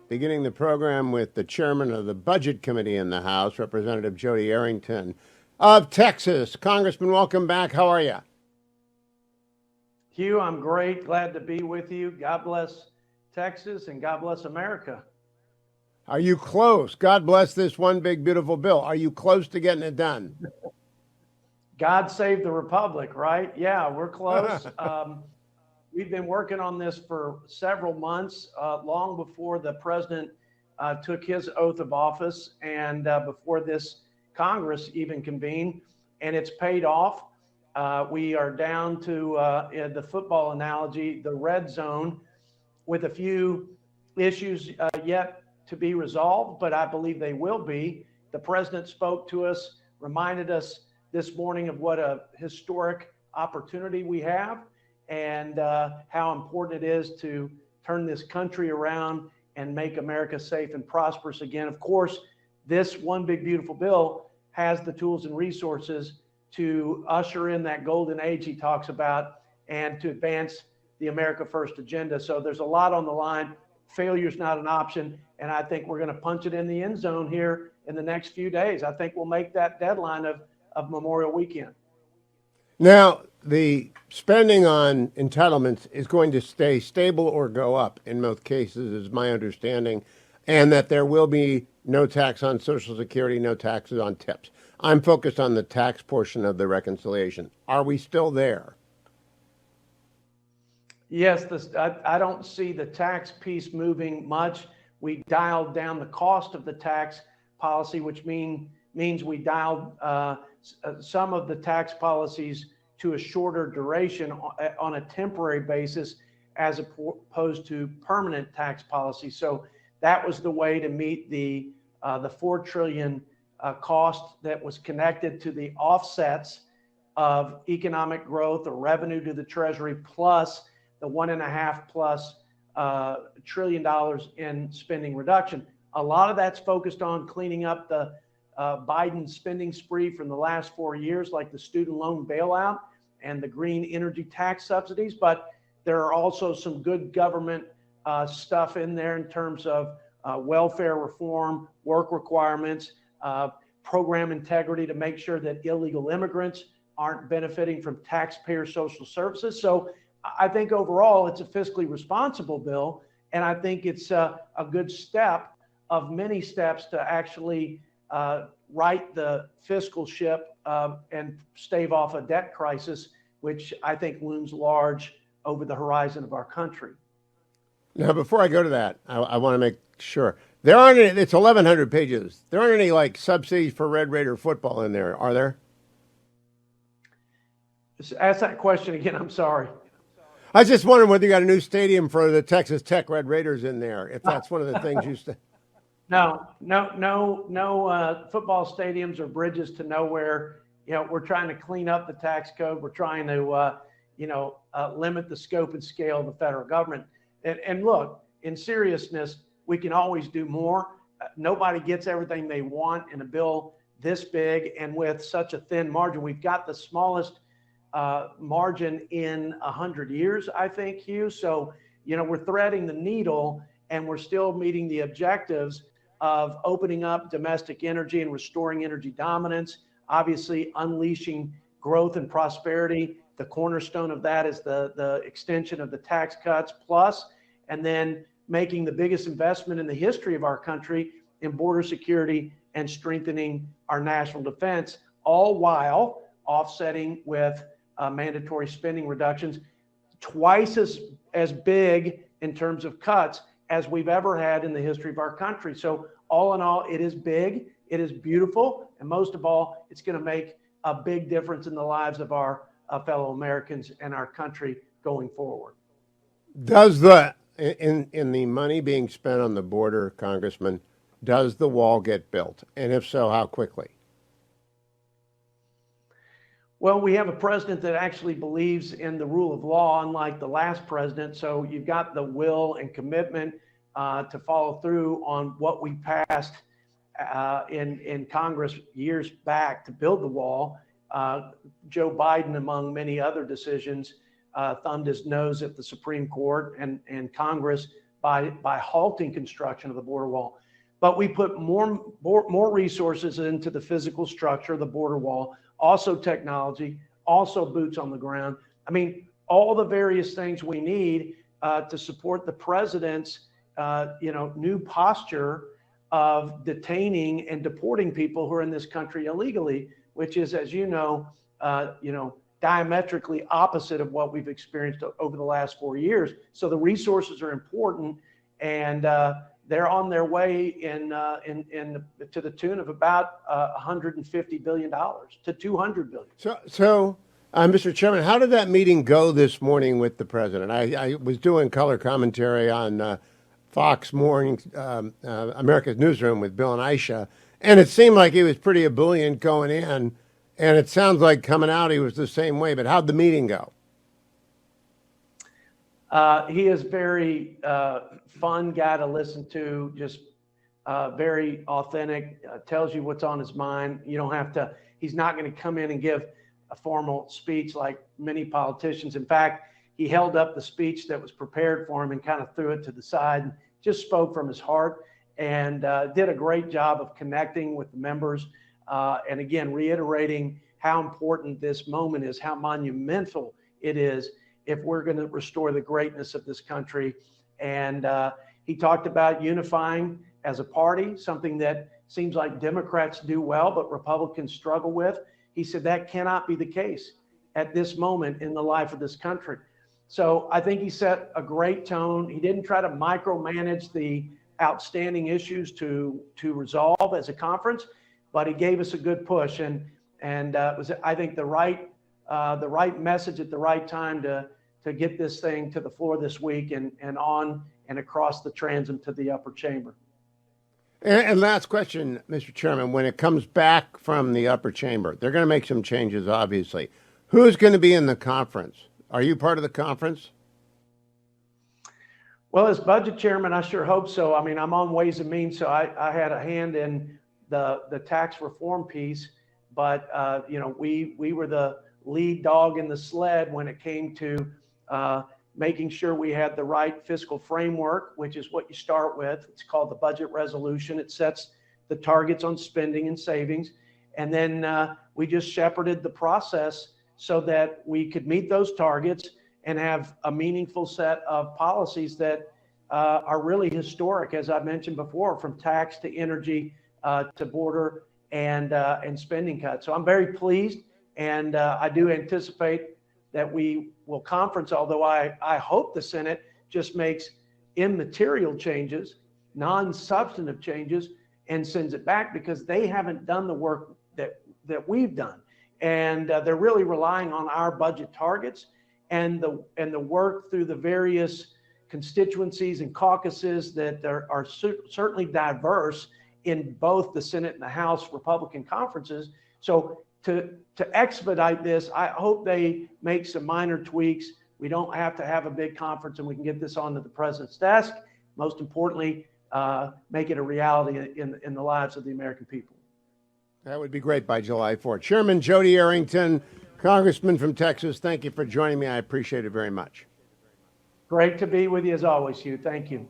beginning the program with the chairman of the Budget Committee in the House, Representative Jody Arrington of Texas. Congressman, welcome back. How are you? Hugh, I'm great. Glad to be with you. God bless Texas and God bless America. Are you close? God bless this one big, beautiful bill. Are you close to getting it done? God save the Republic, right? Yeah, we're close. We've been working on this for several months, long before the president took his oath of office and before this Congress even convened, and it's paid off. We are down to, in the football analogy, the red zone, with a few issues yet to be resolved, but I believe they will be. The president spoke to us, reminded us this morning of what a historic opportunity we have and how important it is to turn this country around and make America safe and prosperous again. Of course, this one big beautiful bill has the tools and resources to usher in that golden age he talks about and to advance the America First agenda. So there's a lot on the line. Failure's not an option, and I think we're going to punch it in the end zone here in the next few days. I think we'll make that deadline of Memorial Weekend. Now, the spending on entitlements is going to stay stable or go up in most cases, is my understanding, and that there will be no tax on Social Security, no taxes on tips. I'm focused on the tax portion of the reconciliation. Are we still there? Yes, I don't see the tax piece moving much. We dialed down the cost of the tax policy, which means we dialed some of the tax policies to a shorter duration on a temporary basis as opposed to permanent tax policy. So that was the way to meet the $4 trillion cost that was connected to the offsets of economic growth or revenue to the Treasury, plus the $1.5+ trillion in spending reduction. A lot of that's focused on cleaning up the Biden spending spree from the last 4 years, like the student loan bailout and the green energy tax subsidies. But there are also some good government stuff in there in terms of welfare reform, work requirements, program integrity to make sure that illegal immigrants aren't benefiting from taxpayer social services. So I think overall it's a fiscally responsible bill, and I think it's a good step of many steps to actually right the fiscal ship and stave off a debt crisis, which I think looms large over the horizon of our country. Now, before I go to that, I want to make sure there aren't any, it's 1,100 pages. There aren't any like subsidies for Red Raider football in there, are there? Ask that question again. I'm sorry. I was just wondering whether you got a new stadium for the Texas Tech Red Raiders in there, if that's one of the things you said. No football stadiums or bridges to nowhere. You know, we're trying to clean up the tax code. We're trying to, limit the scope and scale of the federal government. And look, in seriousness, we can always do more. Nobody gets everything they want in a bill this big and with such a thin margin. We've got the smallest margin in 100 years, I think, Hugh. So, we're threading the needle and we're still meeting the objectives of opening up domestic energy and restoring energy dominance, obviously unleashing growth and prosperity. The cornerstone of that is the extension of the tax cuts plus, and then making the biggest investment in the history of our country in border security and strengthening our national defense, all while offsetting with mandatory spending reductions twice as big in terms of cuts as we've ever had in the history of our country. So all in all, it is big, it is beautiful, and most of all, it's going to make a big difference in the lives of our fellow Americans and our country going forward. Does the in the money being spent on the border, Congressman, does the wall get built? And if so, how quickly? Well, we have a president that actually believes in the rule of law, unlike the last president. So you've got the will and commitment to follow through on what we passed in Congress years back to build the wall. Joe Biden, among many other decisions, thumbed his nose at the Supreme Court and Congress by halting construction of the border wall. But we put more resources into the physical structure of the border wall, also technology, also boots on the ground. I mean, all the various things we need to support the president's, new posture of detaining and deporting people who are in this country illegally, which is, as diametrically opposite of what we've experienced over the last 4 years. So the resources are important, and they're on their way to the tune of about $150 billion to $200 billion. So, Mr. Chairman, how did that meeting go this morning with the president? I was doing color commentary on Fox Morning, America's Newsroom with Bill and Aisha, and it seemed like he was pretty ebullient going in, and it sounds like coming out he was the same way. But how'd the meeting go? He is very fun guy to listen to, just very authentic, tells you what's on his mind. You don't have to, he's not going to come in and give a formal speech like many politicians. In fact, he held up the speech that was prepared for him and kind of threw it to the side and just spoke from his heart, and did a great job of connecting with the members. And again, reiterating how important this moment is, how monumental it is if we're going to restore the greatness of this country. And he talked about unifying as a party, something that seems like Democrats do well, but Republicans struggle with. He said that cannot be the case at this moment in the life of this country. So I think he set a great tone. He didn't try to micromanage the outstanding issues to resolve as a conference, but he gave us a good push, and it was, I think, the right message at the right time to get this thing to the floor this week and on and across the transom to the upper chamber. And last question, Mr. Chairman, when it comes back from the upper chamber, they're going to make some changes, obviously. Who's going to be in the conference? Are you part of the conference? Well, as budget chairman, I sure hope so. I mean, I'm on Ways and Means, so I had a hand in the tax reform piece, but we were the lead dog in the sled when it came to making sure we had the right fiscal framework, which is what you start with. It's called the budget resolution. It sets the targets on spending and savings. And then we just shepherded the process so that we could meet those targets and have a meaningful set of policies that are really historic, as I mentioned before, from tax to energy to border and spending cuts. So I'm very pleased, and I do anticipate that we will conference, although I hope the Senate just makes immaterial changes, non-substantive changes, and sends it back, because they haven't done the work that we've done. And they're really relying on our budget targets and the work through the various constituencies and caucuses that are certainly diverse in both the Senate and the House Republican conferences. So to expedite this, I hope they make some minor tweaks. We don't have to have a big conference, and we can get this onto the president's desk. Most importantly, make it a reality in the lives of the American people. That would be great by July 4th. Chairman Jody Arrington, Congressman from Texas, thank you for joining me. I appreciate it very much. Great to be with you as always, Hugh. Thank you.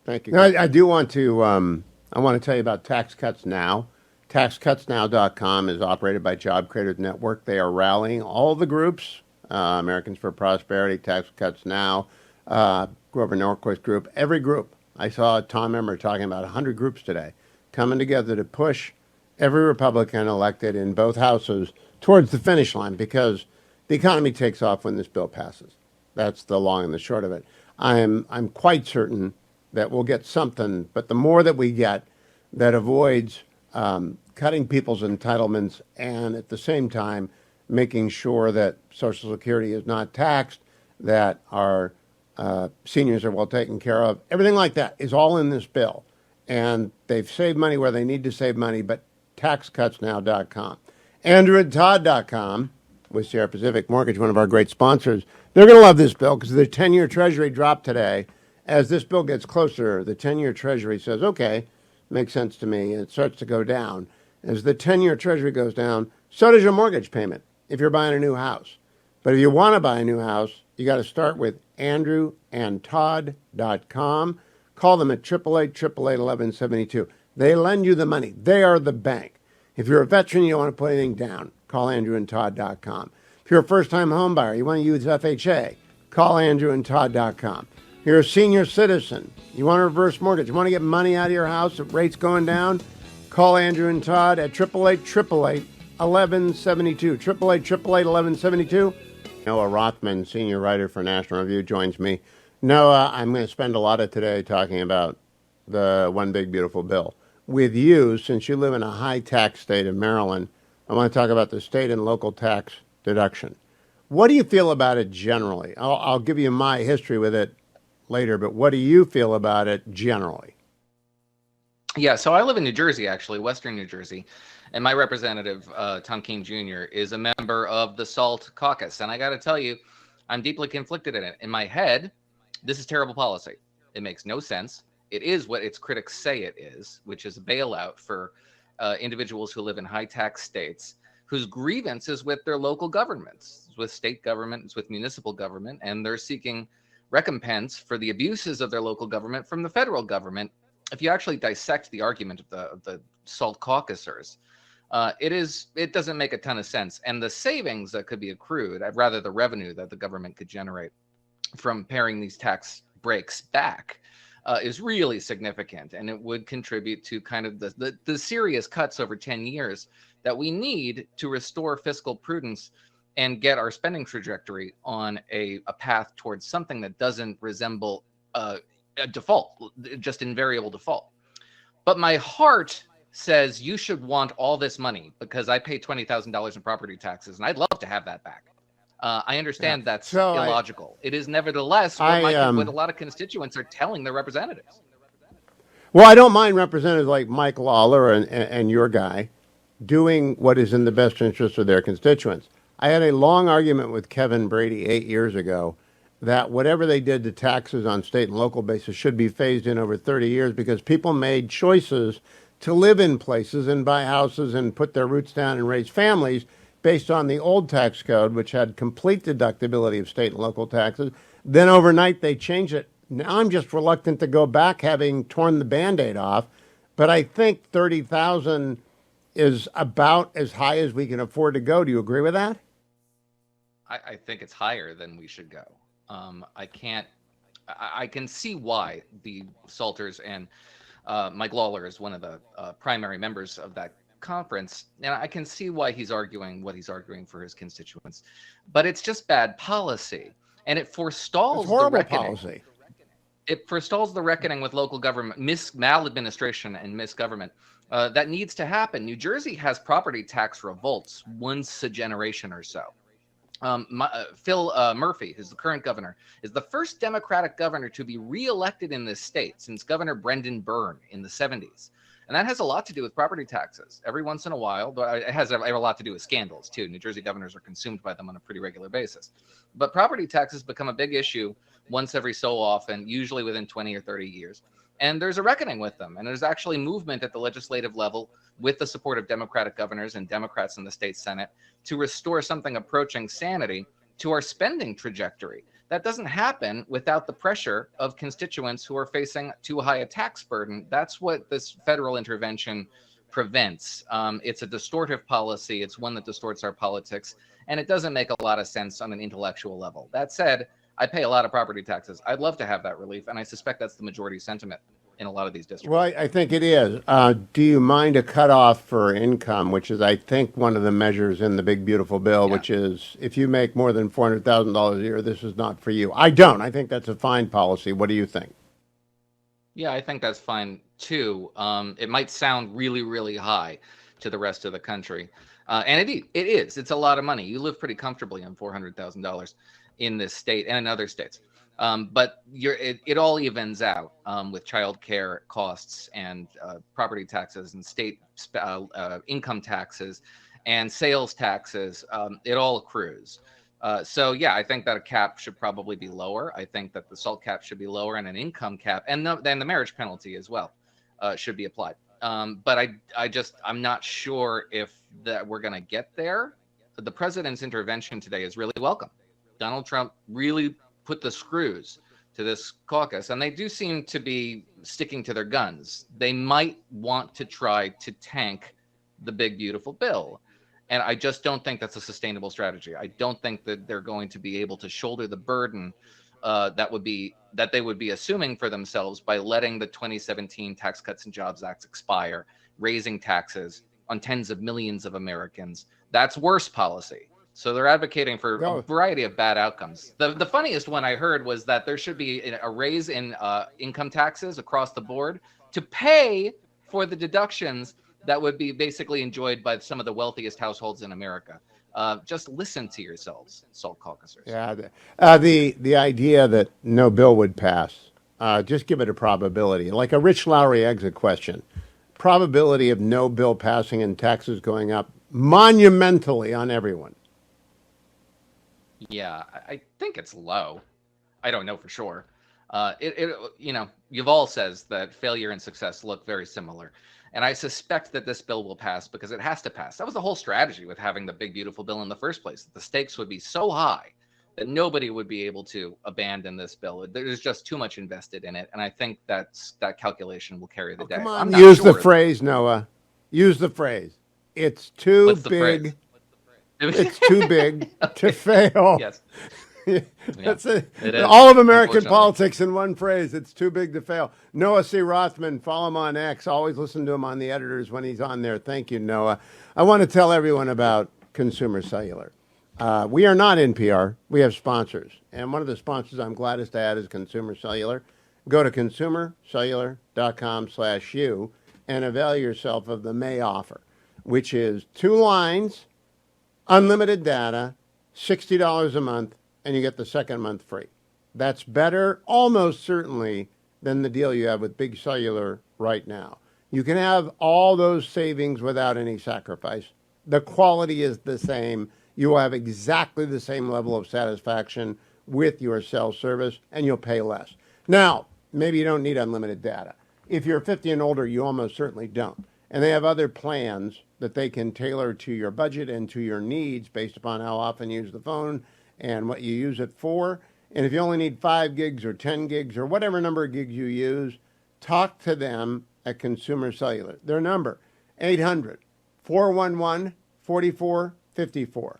Thank you. Now, I do want to, I want to tell you about Tax Cuts Now. TaxCutsNow.com is operated by Job Creators Network. They are rallying all the groups, Americans for Prosperity, Tax Cuts Now, Grover Norquist Group, every group. I saw Tom Emmer talking about 100 groups today coming together to push every Republican elected in both houses towards the finish line, because the economy takes off when this bill passes. That's the long and the short of it. I'm quite certain that we'll get something, but the more that we get that avoids cutting people's entitlements and at the same time making sure that Social Security is not taxed, that our seniors are well taken care of, everything like that is all in this bill. And they've saved money where they need to save money, but TaxCutsNow.com. AndrewandTodd.com with Sierra Pacific Mortgage, one of our great sponsors. They're going to love this bill because the 10-year Treasury dropped today. As this bill gets closer, the 10-year Treasury says, okay, makes sense to me, and it starts to go down. As the 10-year Treasury goes down, so does your mortgage payment if you're buying a new house. But if you want to buy a new house, you got to start with andrewandtodd.com. Call them at 888-888-1172. They lend you the money. They are the bank. If you're a veteran, you don't want to put anything down, call andrewandtodd.com. If you're a first-time home buyer, you want to use FHA, call andrewandtodd.com. If you're a senior citizen, you want a reverse mortgage, you want to get money out of your house at rates going down, call Andrew and Todd at 888-888-1172. 888-888-1172. Noah Rothman, senior writer for National Review, joins me. Noah, I'm going to spend a lot of today talking about the One Big Beautiful Bill. With you, since you live in a high-tax state of Maryland, I want to talk about the state and local tax deduction. What do you feel about it generally? I'll give you my history with it later, but what do you feel about it generally? Yeah, so I live in New Jersey, actually, Western New Jersey, and my representative, Tom Keene Jr., is a member of the SALT caucus. And I got to tell you, I'm deeply conflicted in it. In my head, this is terrible policy. It makes no sense. It is what its critics say it is, which is a bailout for individuals who live in high-tax states whose grievance is with their local governments, with state governments, with municipal government, and they're seeking recompense for the abuses of their local government from the federal government. If you actually dissect the argument of the SALT caucusers, it doesn't make a ton of sense. And the savings that could be accrued, rather the revenue that the government could generate from paring these tax breaks back, is really significant. And it would contribute to kind of the serious cuts over 10 years that we need to restore fiscal prudence and get our spending trajectory on a path towards something that doesn't resemble a default, just invariable default. But my heart says you should want all this money because I pay $20,000 in property taxes and I'd love to have that back. I understand that's illogical. It is nevertheless what a lot of constituents are telling their representatives. Well, I don't mind representatives like Mike Lawler and your guy doing what is in the best interest of their constituents. I had a long argument with Kevin Brady 8 years ago that whatever they did to taxes on state and local basis should be phased in over 30 years because people made choices to live in places and buy houses and put their roots down and raise families based on the old tax code, which had complete deductibility of state and local taxes. Then overnight they changed it. Now I'm just reluctant to go back, having torn the Band-Aid off. But I think 30,000 is about as high as we can afford to go. Do you agree with that? I think it's higher than we should go. I can see why the Salters and Mike Lawler is one of the primary members of that conference, and I can see why he's arguing what he's arguing for his constituents. But it's just bad policy, and it forestalls the reckoning. Policy. It forestalls the reckoning with local government maladministration and misgovernment that needs to happen. New Jersey has property tax revolts once a generation or so. Phil Murphy, who's the current governor, is the first Democratic governor to be reelected in this state since Governor Brendan Byrne in the 70s. And that has a lot to do with property taxes. Every once in a while, but it has a lot to do with scandals, too. New Jersey governors are consumed by them on a pretty regular basis. But property taxes become a big issue once every so often, usually within 20 or 30 years. And there's a reckoning with them. And there's actually movement at the legislative level with the support of Democratic governors and Democrats in the state Senate to restore something approaching sanity to our spending trajectory. That doesn't happen without the pressure of constituents who are facing too high a tax burden. That's what this federal intervention prevents. It's a distortive policy. It's one that distorts our politics, and it doesn't make a lot of sense on an intellectual level. That said, I pay a lot of property taxes. I'd love to have that relief, and I suspect that's the majority sentiment in a lot of these districts. Well, I think it is. Do you mind a cutoff for income, which is, I think, one of the measures in the Big Beautiful Bill, which is if you make more than $400,000 a year, this is not for you. I don't. I think that's a fine policy. What do you think? Yeah, I think that's fine, too. It might sound really, really high to the rest of the country. And it is. It's a lot of money. You live pretty comfortably on $400,000 in this state and in other states. But it all evens out with child care costs and property taxes and state income taxes and sales taxes. It all accrues. So, yeah, I think that a cap should probably be lower. I think that the SALT cap should be lower and an income cap, and then the marriage penalty as well should be applied. But I'm not sure if that we're going to get there. The president's intervention today is really welcome. Donald Trump really put the screws to this caucus, and they do seem to be sticking to their guns. They might want to try to tank the big, beautiful bill. And I just don't think that's a sustainable strategy. I don't think that they're going to be able to shoulder the burden that they would be assuming for themselves by letting the 2017 Tax Cuts and Jobs Act expire, raising taxes on tens of millions of Americans. That's worse policy. So they're advocating for a variety of bad outcomes. The funniest one I heard was that there should be a raise in income taxes across the board to pay for the deductions that would be basically enjoyed by some of the wealthiest households in America. Just listen to yourselves, Salt Caucusers. Yeah, the idea that no bill would pass, just give it a probability, like a Rich Lowry exit question. Probability of no bill passing and taxes going up monumentally on everyone. Yeah, I think it's low. I don't know for sure. Yuval says that failure and success look very similar. And I suspect that this bill will pass because it has to pass. That was the whole strategy with having the big, beautiful bill in the first place. That the stakes would be so high that nobody would be able to abandon this bill. There's just too much invested in it. And I think that calculation will carry the day. Come on, use the phrase, Noah. Use the phrase. It's too big. It's too big to fail. Yes. That's it. All of American politics in one phrase. It's too big to fail. Noah C. Rothman, follow him on X. Always listen to him on the editors when he's on there. Thank you, Noah. I want to tell everyone about Consumer Cellular. We are not NPR. We have sponsors. And one of the sponsors I'm gladdest to add is Consumer Cellular. Go to consumercellular.com/U and avail yourself of the May offer, which is 2 lines, unlimited data, $60 a month, and you get the second month free. That's better, almost certainly, than the deal you have with Big Cellular right now. You can have all those savings without any sacrifice. The quality is the same. You will have exactly the same level of satisfaction with your cell service, and you'll pay less. Now, maybe you don't need unlimited data. If you're 50 and older, you almost certainly don't. And they have other plans that they can tailor to your budget and to your needs based upon how often you use the phone and what you use it for. And if you only need 5 gigs or 10 gigs or whatever number of gigs you use, talk to them at Consumer Cellular. Their number, 800-411-4454.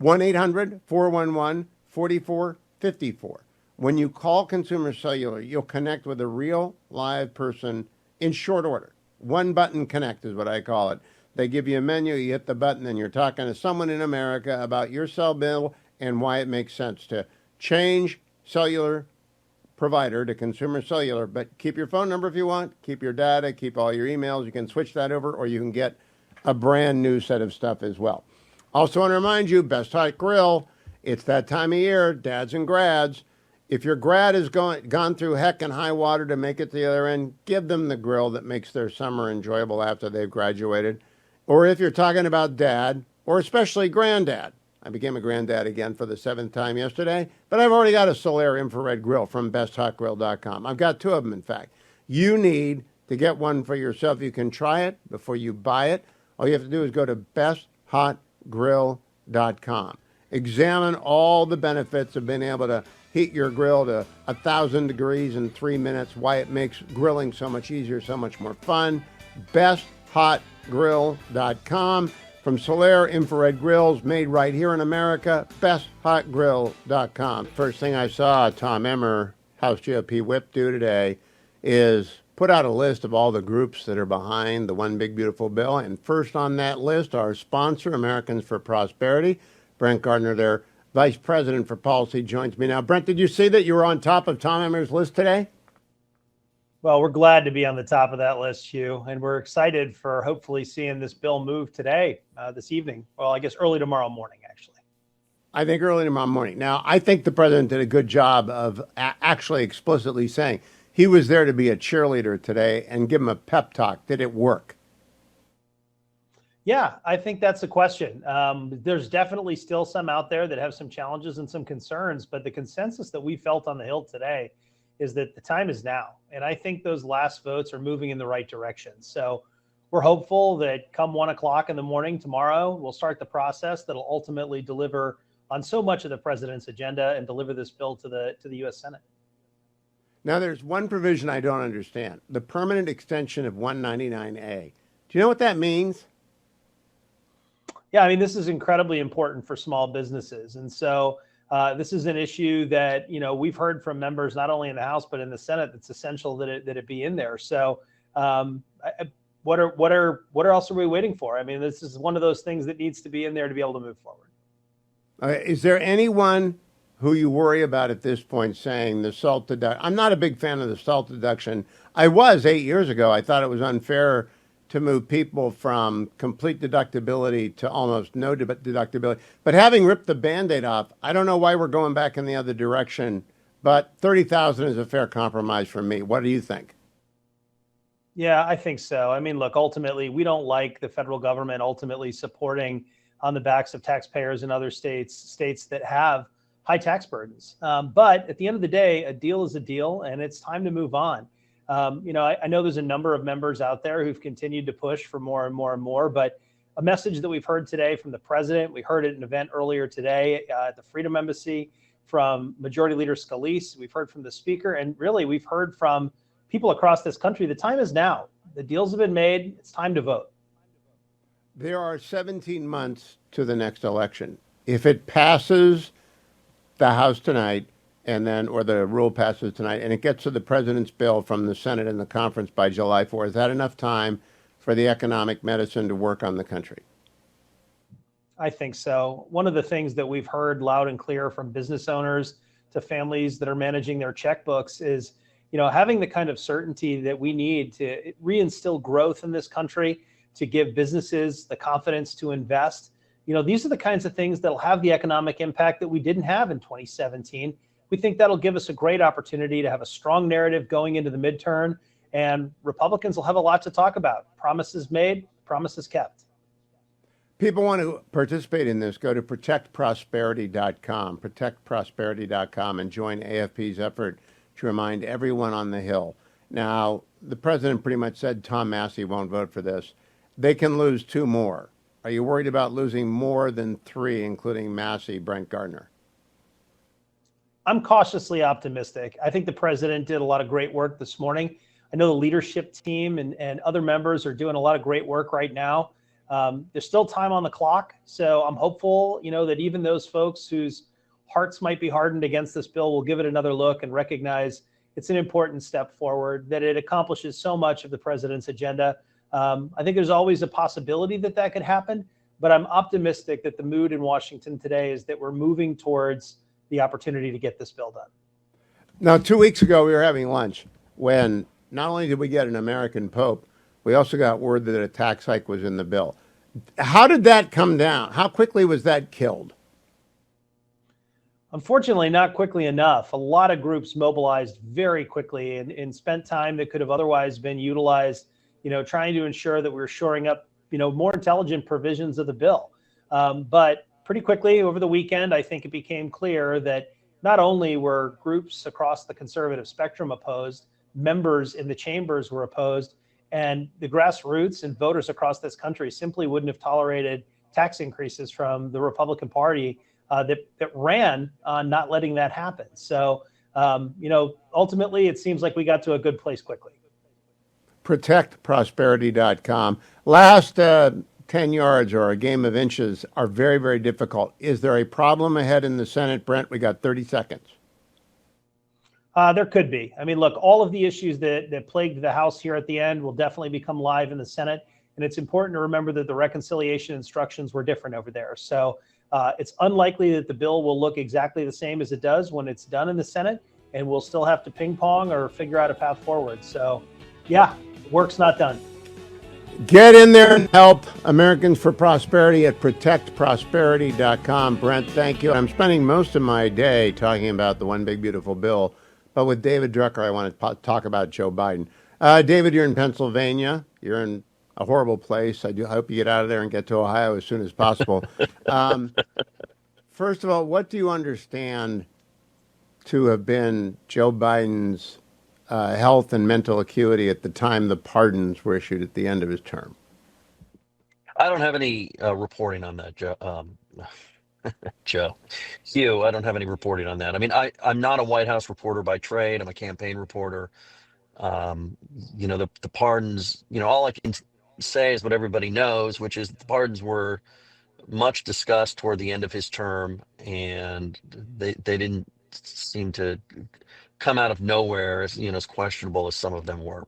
1-800-411-4454. When you call Consumer Cellular, you'll connect with a real live person in short order. One button connect is what I call it. They give you a menu, you hit the button, and you're talking to someone in America about your cell bill and why it makes sense to change cellular provider to Consumer Cellular. But keep your phone number if you want, keep your data, keep all your emails. You can switch that over, or you can get a brand new set of stuff as well. Also want to remind you, Best Hot Grill, it's that time of year, dads and grads. If your grad has gone through heck and high water to make it to the other end, give them the grill that makes their summer enjoyable after they've graduated. Or if you're talking about dad, or especially granddad. I became a granddad again for the 7th time yesterday, but I've already got a Solaire infrared grill from besthotgrill.com. I've got 2 of them, in fact. You need to get one for yourself. You can try it before you buy it. All you have to do is go to besthotgrill.com. Examine all the benefits of being able to heat your grill to 1,000 degrees in 3 minutes, why it makes grilling so much easier, so much more fun. besthotgrill.com. From Solaire infrared grills made right here in America, besthotgrill.com. First thing I saw Tom Emmer, House GOP whip, do today is put out a list of all the groups that are behind the One Big Beautiful Bill. And first on that list, our sponsor, Americans for Prosperity. Brent Gardner, their Vice President for Policy, joins me now. Brent, did you see that you were on top of Tom Emmer's list today? Well, we're glad to be on the top of that list, Hugh, and we're excited for hopefully seeing this bill move today, this evening. Well, I guess early tomorrow morning, actually. I think early tomorrow morning. Now, I think the president did a good job of actually explicitly saying he was there to be a cheerleader today and give him a pep talk. Did it work? Yeah, I think that's the question. There's definitely still some out there that have some challenges and some concerns, but the consensus that we felt on the Hill today is that the time is now. And I think those last votes are moving in the right direction. So we're hopeful that come 1 o'clock in the morning tomorrow, we'll start the process that'll ultimately deliver on so much of the president's agenda and deliver this bill to the U.S. Senate. Now, there's one provision I don't understand: the permanent extension of 199A. Do you know what that means? Yeah, I mean, this is incredibly important for small businesses. And so this is an issue that, we've heard from members, not only in the House, but in the Senate, that's essential that it be in there. So what else are we waiting for? I mean, this is one of those things that needs to be in there to be able to move forward. Is there anyone who you worry about at this point saying the SALT deduction? I'm not a big fan of the SALT deduction. I was 8 years ago. I thought it was unfair to move people from complete deductibility to almost no deductibility. But having ripped the Band-Aid off, I don't know why we're going back in the other direction, but 30,000 is a fair compromise for me. What do you think? Yeah, I think so. I mean, look, ultimately, we don't like the federal government ultimately supporting on the backs of taxpayers in other states that have high tax burdens. But at the end of the day, a deal is a deal, and it's time to move on. I know there's a number of members out there who've continued to push for more and more and more, but a message that we've heard today from the president, we heard at an event earlier today at the Freedom Embassy from Majority Leader Scalise, we've heard from the speaker, and really we've heard from people across this country. The time is now. The deals have been made. It's time to vote. There are 17 months to the next election. If it passes the House tonight, or the rule passes tonight, and it gets to the president's bill from the Senate and the conference by July 4th, is that enough time for the economic medicine to work on the country? I think so. One of the things that we've heard loud and clear from business owners to families that are managing their checkbooks is, having the kind of certainty that we need to reinstill growth in this country, to give businesses the confidence to invest. These are the kinds of things that'll have the economic impact that we didn't have in 2017. We think that'll give us a great opportunity to have a strong narrative going into the midterm, and Republicans will have a lot to talk about. Promises made, promises kept. People want to participate in this. Go to protectprosperity.com, protectprosperity.com, and join AFP's effort to remind everyone on the Hill. Now, the president pretty much said Tom Massey won't vote for this. They can lose 2 more. Are you worried about losing more than 3, including Massey, Brent Gardner? I'm cautiously optimistic. I think the president did a lot of great work this morning. I know the leadership team and other members are doing a lot of great work right now. There's still time on the clock. So I'm hopeful, that even those folks whose hearts might be hardened against this bill will give it another look and recognize it's an important step forward, that it accomplishes so much of the president's agenda. I think there's always a possibility that could happen, but I'm optimistic that the mood in Washington today is that we're moving towards the opportunity to get this bill done. Now, 2 weeks ago, we were having lunch when not only did we get an American Pope, we also got word that a tax hike was in the bill. How did that come down? How quickly was that killed? Unfortunately, not quickly enough. A lot of groups mobilized very quickly and spent time that could have otherwise been utilized, trying to ensure that we were shoring up, more intelligent provisions of the bill. But pretty quickly over the weekend, I think it became clear that not only were groups across the conservative spectrum opposed, members in the chambers were opposed, and the grassroots and voters across this country simply wouldn't have tolerated tax increases from the Republican Party that ran on not letting that happen. So, ultimately, it seems like we got to a good place quickly. ProtectProsperity.com. Last 10 yards or a game of inches are very, very difficult. Is there a problem ahead in the Senate, Brent? We got 30 seconds. There could be. I mean, look, all of the issues that plagued the House here at the end will definitely become live in the Senate. And it's important to remember that the reconciliation instructions were different over there. So it's unlikely that the bill will look exactly the same as it does when it's done in the Senate. And we'll still have to ping pong or figure out a path forward. So, yeah, work's not done. Get in there and help Americans for Prosperity at protectprosperity.com. Brent, thank you. I'm spending most of my day talking about the One Big Beautiful Bill, but with David Drucker, I want to talk about Joe Biden. David, you're in Pennsylvania. You're in a horrible place. I hope you get out of there and get to Ohio as soon as possible. First of all, what do you understand to have been Joe Biden's health and mental acuity at the time the pardons were issued at the end of his term? I don't have any reporting on that, Joe. Joe. Hugh, I don't have any reporting on that. I mean, I'm not a White House reporter by trade. I'm a campaign reporter. Um, the pardons, all I can say is what everybody knows, which is the pardons were much discussed toward the end of his term, and they didn't seem to come out of nowhere as questionable as some of them were.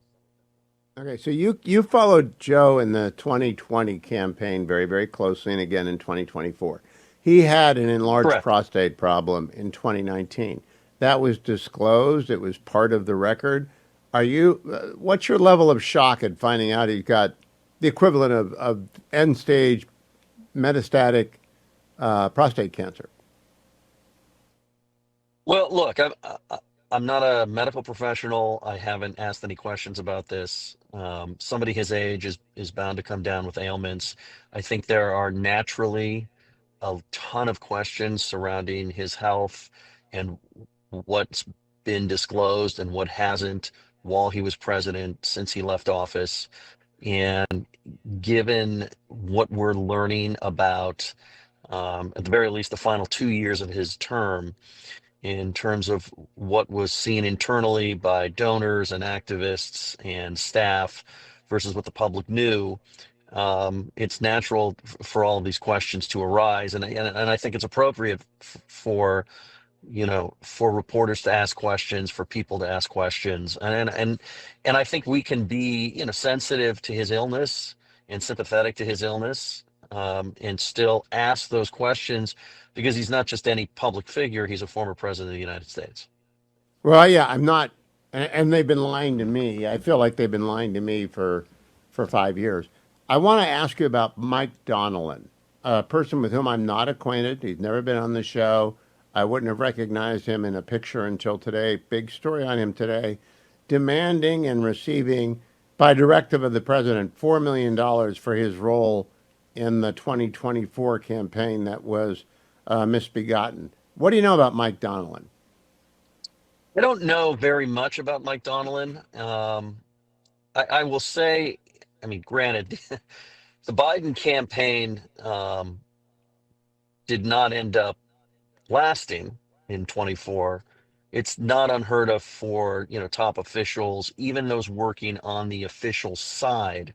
Okay, so you followed Joe in the 2020 campaign very, very closely, and again in 2024. He had an enlarged Correct. prostate problem in 2019. That was disclosed. It was part of the record. What's your level of shock at finding out he got the equivalent of end stage metastatic prostate cancer? Well, look, I'm not a medical professional. I haven't asked any questions about this. Somebody his age is bound to come down with ailments. I think there are naturally a ton of questions surrounding his health and what's been disclosed and what hasn't while he was president since he left office. And given what we're learning about, at the very least, the final 2 years of his term, in terms of what was seen internally by donors and activists and staff versus what the public knew, it's natural for all of these questions to arise, and I think it's appropriate for reporters to ask questions, for people to ask questions, and I think we can be sensitive to his illness and sympathetic to his illness, and still ask those questions because he's not just any public figure; he's a former president of the United States. Well, yeah, I'm not, and they've been lying to me. I feel like they've been lying to me for 5 years. I want to ask you about Mike Donnellan, a person with whom I'm not acquainted. He's never been on the show. I wouldn't have recognized him in a picture until today. Big story on him today, demanding and receiving, by directive of the president, $4 million for his role in the 2024 campaign that was misbegotten. What do you know about Mike Donnellan? I don't know very much about Mike Donnellan. I will say, I mean, granted, the Biden campaign did not end up lasting in 24. It's not unheard of for top officials, even those working on the official side,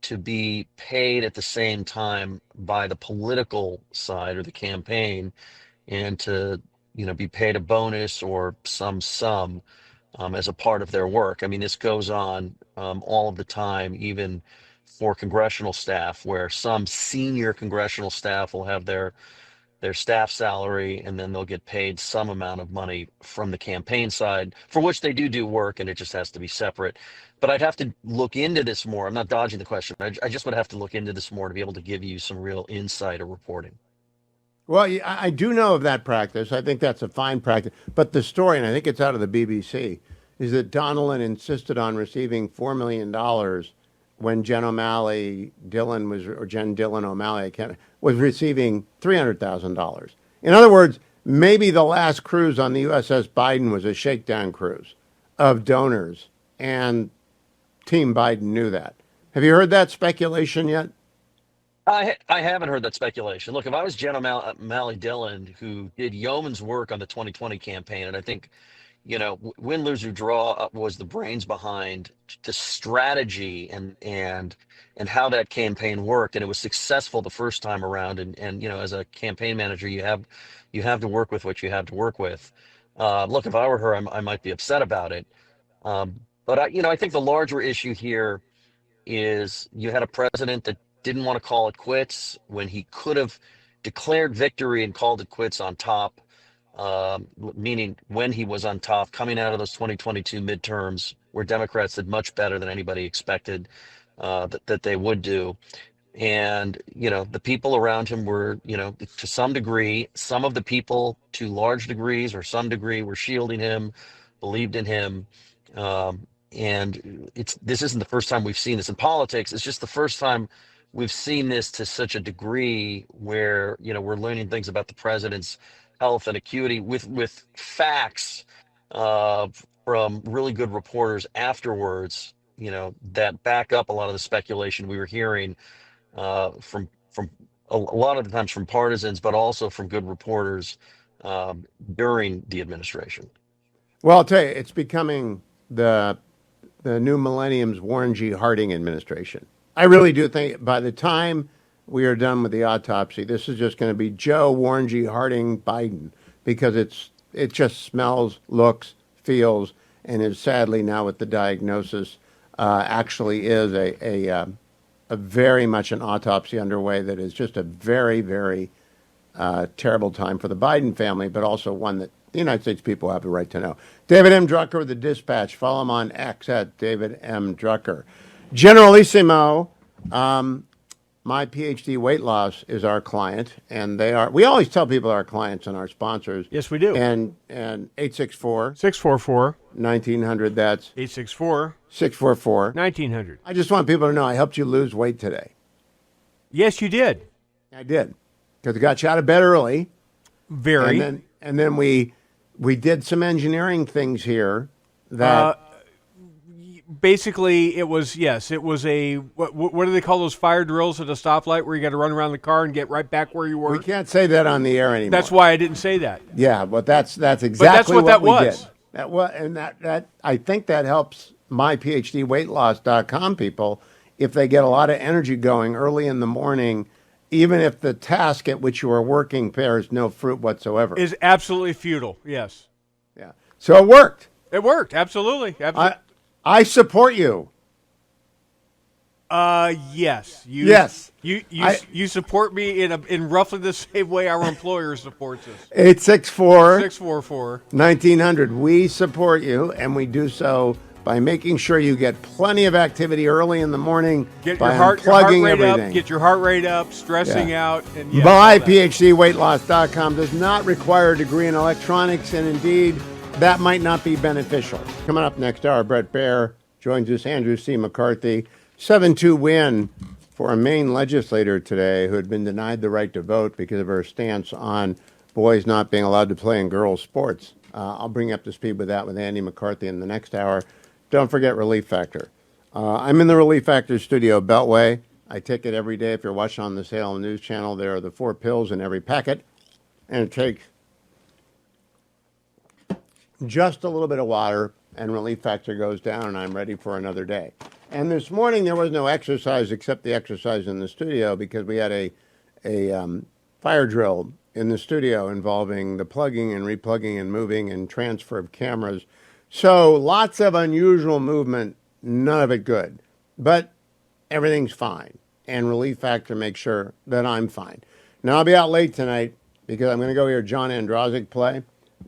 to be paid at the same time by the political side or the campaign, and to be paid a bonus or some sum, as a part of their work. I mean, this goes on all of the time, even for congressional staff, where some senior congressional staff will have their staff salary, and then they'll get paid some amount of money from the campaign side, for which they do work, and it just has to be separate. But I'd have to look into this more. I'm not dodging the question. I just would have to look into this more to be able to give you some real insight or reporting. Well, yeah, I do know of that practice. I think that's a fine practice. But the story, and I think it's out of the BBC, is that Donnellan insisted on receiving $4 million when Jen O'Malley Dillon was, or Jen Dillon O'Malley, I can't, was receiving $300,000. In other words, maybe the last cruise on the USS Biden was a shakedown cruise of donors, and Team Biden knew that. Have you heard that speculation yet? I haven't heard that speculation. Look, if I was Jen O'Malley Dillon, who did yeoman's work on the 2020 campaign, and I think win, lose, or draw was the brains behind the strategy and how that campaign worked, and it was successful the first time around. And as a campaign manager, you have to work with what you have to work with. Look, if I were her, I might be upset about it. But I think the larger issue here is you had a president that didn't want to call it quits when he could have declared victory and called it quits on top, meaning when he was on top, coming out of those 2022 midterms, where Democrats did much better than anybody expected that they would do. And the people around him were, to some degree, some of the people to large degrees or some degree were shielding him, believed in him. And this isn't the first time we've seen this in politics. It's just the first time we've seen this to such a degree where we're learning things about the president's health and acuity with facts, uh, from really good reporters afterwards, that back up a lot of the speculation we were hearing from a lot of the times from partisans, but also from good reporters during the administration. Well, I'll tell you, it's becoming the new millennium's Warren G. Harding administration. I really do think by the time we are done with the autopsy, this is just going to be Joe Warren G. Harding Biden because it just smells, looks, feels, and is sadly now with the diagnosis actually is a very much an autopsy underway that is just a very, very terrible time for the Biden family, but also one that the United States people have the right to know. David M. Drucker with the Dispatch. Follow him on X at David M. Drucker. Generalissimo, my PhD weight loss is our client, and we always tell people our clients and our sponsors. Yes, we do. And 864 644 1900, that's 864 644 1900. I just want people to know I helped you lose weight today. Yes, you did. I did. Because I got you out of bed early. Very. And then we did some engineering things here that Basically, it was a what do they call those fire drills at a stoplight where you got to run around the car and get right back where you were? we can't say that on the air anymore. That's why I didn't say that. Yeah, but that's exactly that's what that we was. did. That I think that helps my PhDweightloss.com people if they get a lot of energy going early in the morning, even if the task at which you are working bears no fruit whatsoever. Is absolutely futile. Yes. Yeah. So it worked. It worked. Absolutely. I support you. Yes. Yes. You support me in roughly the same way our employer supports us. 864 644 1900. We support you, and we do so by making sure you get plenty of activity early in the morning. Get by your heart unplugging rate everything. up. Get your heart rate up. Stressing out. And yes, My all that. PhDweightloss.com does not require a degree in electronics, and indeed, that might not be beneficial. Coming up next hour, Brett Baer joins us, Andrew C. McCarthy. 7-2 win for a Maine legislator today who had been denied the right to vote because of her stance on boys not being allowed to play in girls' sports. I'll bring you up to speed with that with Andy McCarthy in the next hour. Don't forget Relief Factor. I'm in the Relief Factor studio, Beltway. I take it every day. If you're watching on the Salem News Channel, there are the 4 pills in every packet, and it takes just a little bit of water, and Relief Factor goes down, and I'm ready for another day. And this morning there was no exercise except the exercise in the studio because we had a fire drill in the studio involving the plugging and replugging and moving and transfer of cameras. So lots of unusual movement, none of it good. But everything's fine, and Relief Factor makes sure that I'm fine. Now I'll be out late tonight because I'm going to go hear John Androsik play.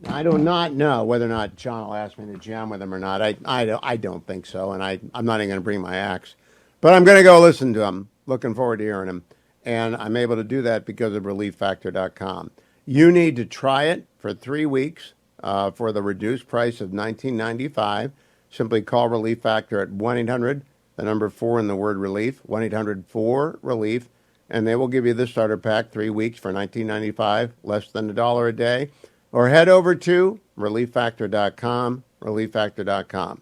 I do not know whether or not John will ask me to jam with him or not. I don't think so, and I'm not even going to bring my axe. But I'm going to go listen to him. Looking forward to hearing him. And I'm able to do that because of ReliefFactor.com. You need to try it for 3 weeks for the reduced price of $19.95. Simply call Relief Factor at 1-800, the number 4 in the word relief, 1-800-4-RELIEF, and they will give you the starter pack 3 weeks for $19.95, less than $1 a day. Or head over to ReliefFactor.com, ReliefFactor.com.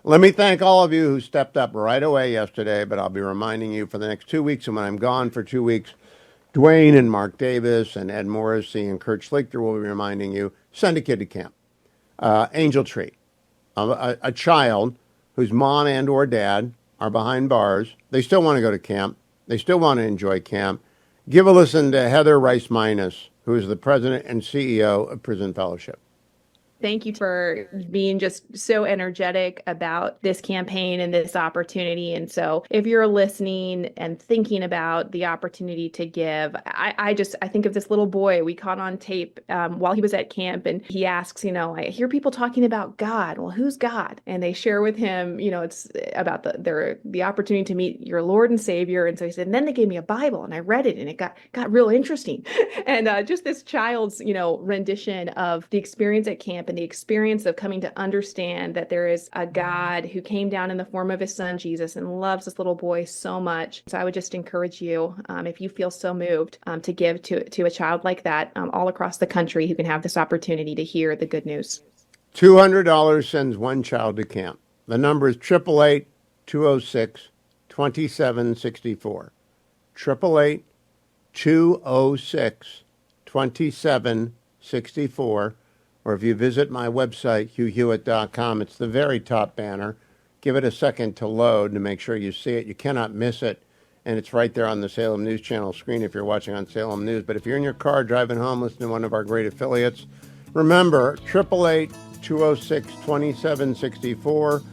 Let me thank all of you who stepped up right away yesterday, but I'll be reminding you for the next 2 weeks, and when I'm gone for 2 weeks, Dwayne and Mark Davis and Ed Morrissey and Kurt Schlichter will be reminding you, send a kid to camp. Angel Tree, a child whose mom and or dad are behind bars. They still want to go to camp. They still want to enjoy camp. Give a listen to Heather Rice-Minus, who is the president and CEO of Prison Fellowship. Thank you for being just so energetic about this campaign and this opportunity. And so if you're listening and thinking about the opportunity to give, I think of this little boy we caught on tape while he was at camp, and he asks, I hear people talking about God. Well, who's God? And they share with him, it's about the opportunity to meet your Lord and Savior. And so he said, and then they gave me a Bible and I read it and it got real interesting. And just this child's, rendition of the experience at camp and the experience of coming to understand that there is a God who came down in the form of his son, Jesus, and loves this little boy so much. So I would just encourage you, if you feel so moved, to give to a child like that all across the country who can have this opportunity to hear the good news. $200 sends one child to camp. The number is 888-206-2764. 206-2764. Or if you visit my website, hughhewitt.com, it's the very top banner. Give it a second to load to make sure you see it. You cannot miss it. And it's right there on the Salem News Channel screen if you're watching on Salem News. But if you're in your car driving home listening to one of our great affiliates, remember, 888-206-2764. Or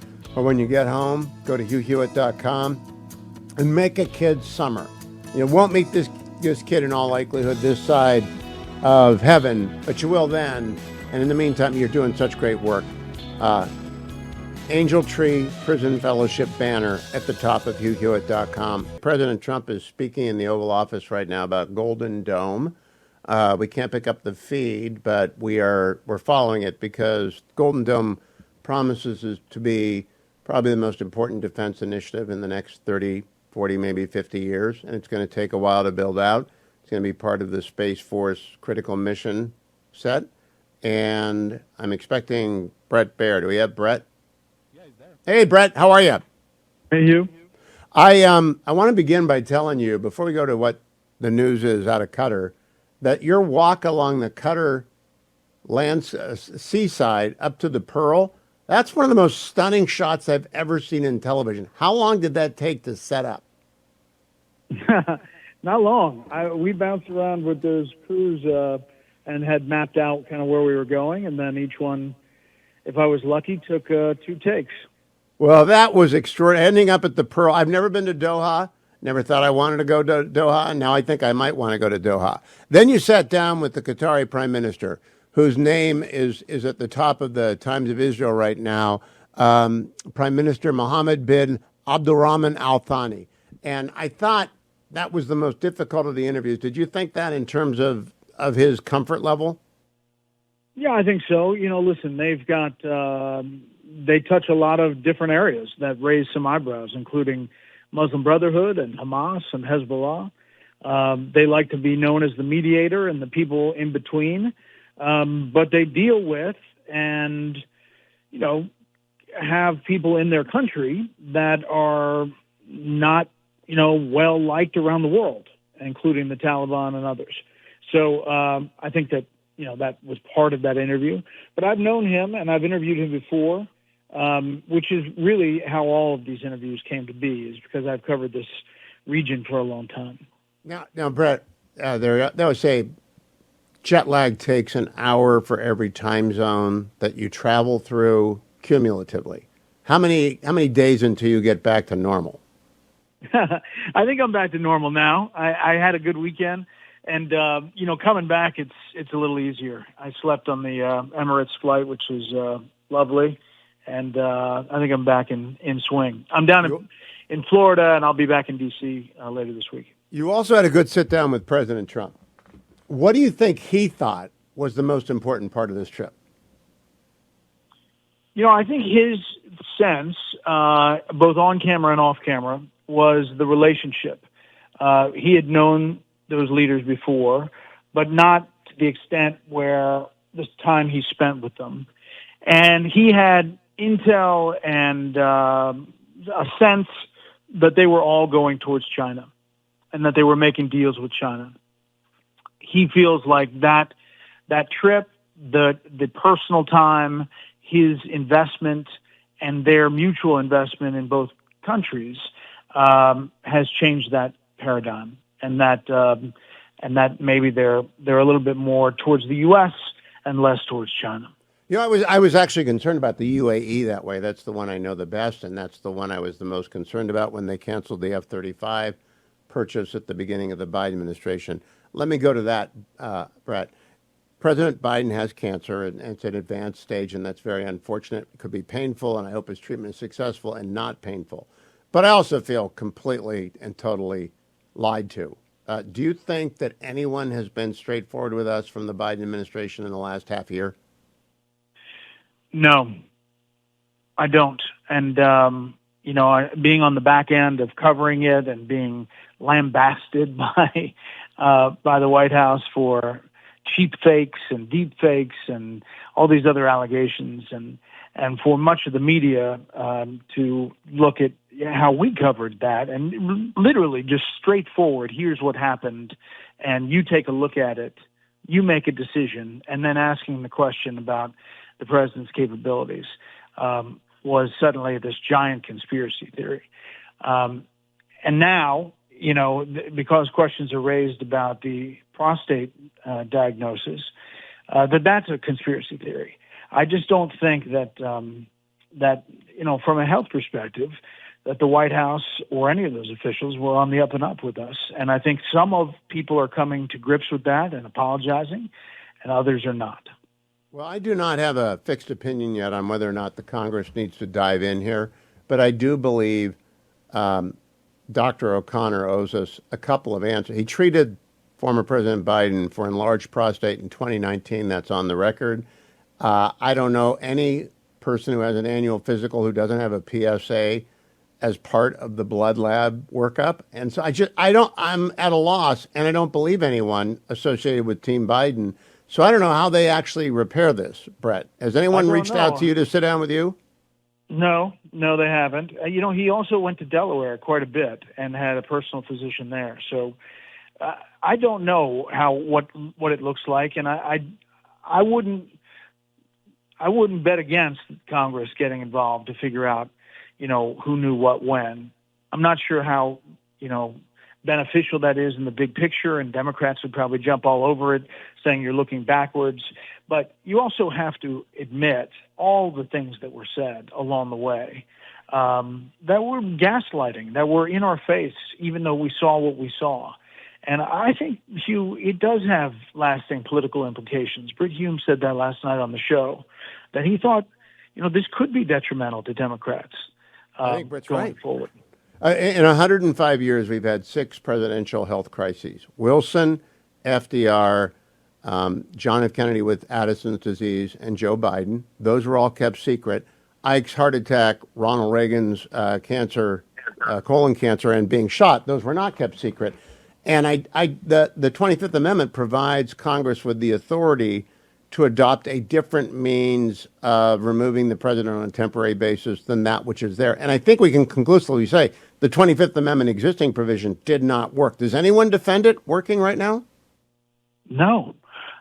when you get home, go to hughhewitt.com and make a kid's summer. You won't meet this kid in all likelihood this side of heaven, but you will then. And in the meantime, you're doing such great work. Angel Tree Prison Fellowship banner at the top of hughhewitt.com. President Trump is speaking in the Oval Office right now about Golden Dome. We can't pick up the feed, but we're following it because Golden Dome promises is to be probably the most important defense initiative in the next 30, 40, maybe 50 years, and it's going to take a while to build out. It's going to be part of the Space Force critical mission set, and I'm expecting Brett Baer. Do we have Brett? Hey, Brett, how are you? Hey, Hugh. I want to begin by telling you, before we go to what the news is out of Qatar, that your walk along the Qatar seaside up to the Pearl, that's one of the most stunning shots I've ever seen in television. How long did that take to set up? Not long. We bounced around with those crews and had mapped out kind of where we were going, and then each one, if I was lucky, took 2 takes. Well, that was extraordinary. Ending up at the Pearl. I've never been to Doha. Never thought I wanted to go to Doha. And now I think I might want to go to Doha. Then you sat down with the Qatari Prime Minister, whose name is at the top of the Times of Israel right now, Prime Minister Mohammed bin Abdulrahman Al Thani. And I thought that was the most difficult of the interviews. Did you think that in terms of his comfort level? Yeah, I think so. Listen, they've got they touch a lot of different areas that raise some eyebrows, including Muslim Brotherhood and Hamas and Hezbollah. They like to be known as the mediator and the people in between, but they deal with and, have people in their country that are not, well liked around the world, including the Taliban and others. So I think that, that was part of that interview. But I've known him and I've interviewed him before. Which is really how all of these interviews came to be, is because I've covered this region for a long time. Now, Brett, they always say jet lag takes an hour for every time zone that you travel through cumulatively. How many days until you get back to normal? I think I'm back to normal now. I had a good weekend, and coming back, it's a little easier. I slept on the Emirates flight, which was lovely. And I think I'm back in swing. I'm down in Florida, and I'll be back in D.C. Later this week. You also had a good sit-down with President Trump. What do you think he thought was the most important part of this trip? I think his sense, both on camera and off camera, was the relationship. He had known those leaders before, but not to the extent where the time he spent with them. And he had intel and a sense that they were all going towards China and that they were making deals with China. He feels like that trip, the personal time, his investment, and their mutual investment in both countries has changed that paradigm, and that maybe they're a little bit more towards the U.S. and less towards China. I was actually concerned about the UAE that way. That's the one I know the best, and that's the one I was the most concerned about when they canceled the F-35 purchase at the beginning of the Biden administration. Let me go to that, Brett. President Biden has cancer, and it's an advanced stage, and that's very unfortunate. It could be painful, and I hope his treatment is successful and not painful. But I also feel completely and totally lied to. Do you think that anyone has been straightforward with us from the Biden administration in the last half year? No, I don't. And, being on the back end of covering it and being lambasted by the White House for cheap fakes and deep fakes and all these other allegations, and for much of the media to look at how we covered that and literally just straightforward, here's what happened, and you take a look at it, you make a decision, and then asking the question about the president's capabilities was suddenly this giant conspiracy theory. And now, because questions are raised about the prostate diagnosis, that's a conspiracy theory. I just don't think that from a health perspective, that the White House or any of those officials were on the up and up with us. And I think some of people are coming to grips with that and apologizing, and others are not. Well, I do not have a fixed opinion yet on whether or not the Congress needs to dive in here, but I do believe Dr. O'Connor owes us a couple of answers. He treated former President Biden for enlarged prostate in 2019. That's on the record. I don't know any person who has an annual physical who doesn't have a PSA as part of the blood lab workup. And so I'm at a loss, and I don't believe anyone associated with Team Biden. So I don't know how they actually repair this, Brett. Has anyone reached out to you to sit down with you? No, they haven't. He also went to Delaware quite a bit and had a personal physician there. So I don't know what it looks like, and I wouldn't bet against Congress getting involved to figure out, who knew what when. I'm not sure how, beneficial that is in the big picture, and Democrats would probably jump all over it, saying you're looking backwards. But you also have to admit all the things that were said along the way that were gaslighting, that were in our face, even though we saw what we saw. And I think, Hugh, it does have lasting political implications. Britt Hume said that last night on the show, that he thought, this could be detrimental to Democrats I think Britt's going right. forward. In 105 years, we've had 6 presidential health crises. Wilson, FDR, John F. Kennedy with Addison's disease, and Joe Biden. Those were all kept secret. Ike's heart attack, Ronald Reagan's cancer, colon cancer, and being shot, those were not kept secret. And the 25th Amendment provides Congress with the authority to adopt a different means of removing the president on a temporary basis than that which is there. And I think we can conclusively say the 25th Amendment existing provision did not work. Does anyone defend it working right now? No,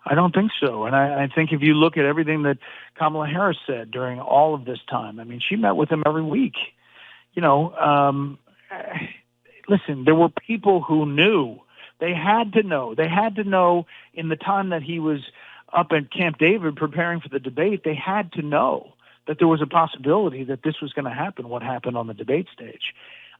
I don't think so. And I think if you look at everything that Kamala Harris said during all of this time, I mean, she met with him every week. Listen, there were people who knew. They had to know. They had to know in the time that he was up at Camp David preparing for the debate, they had to know that there was a possibility that this was going to happen, what happened on the debate stage.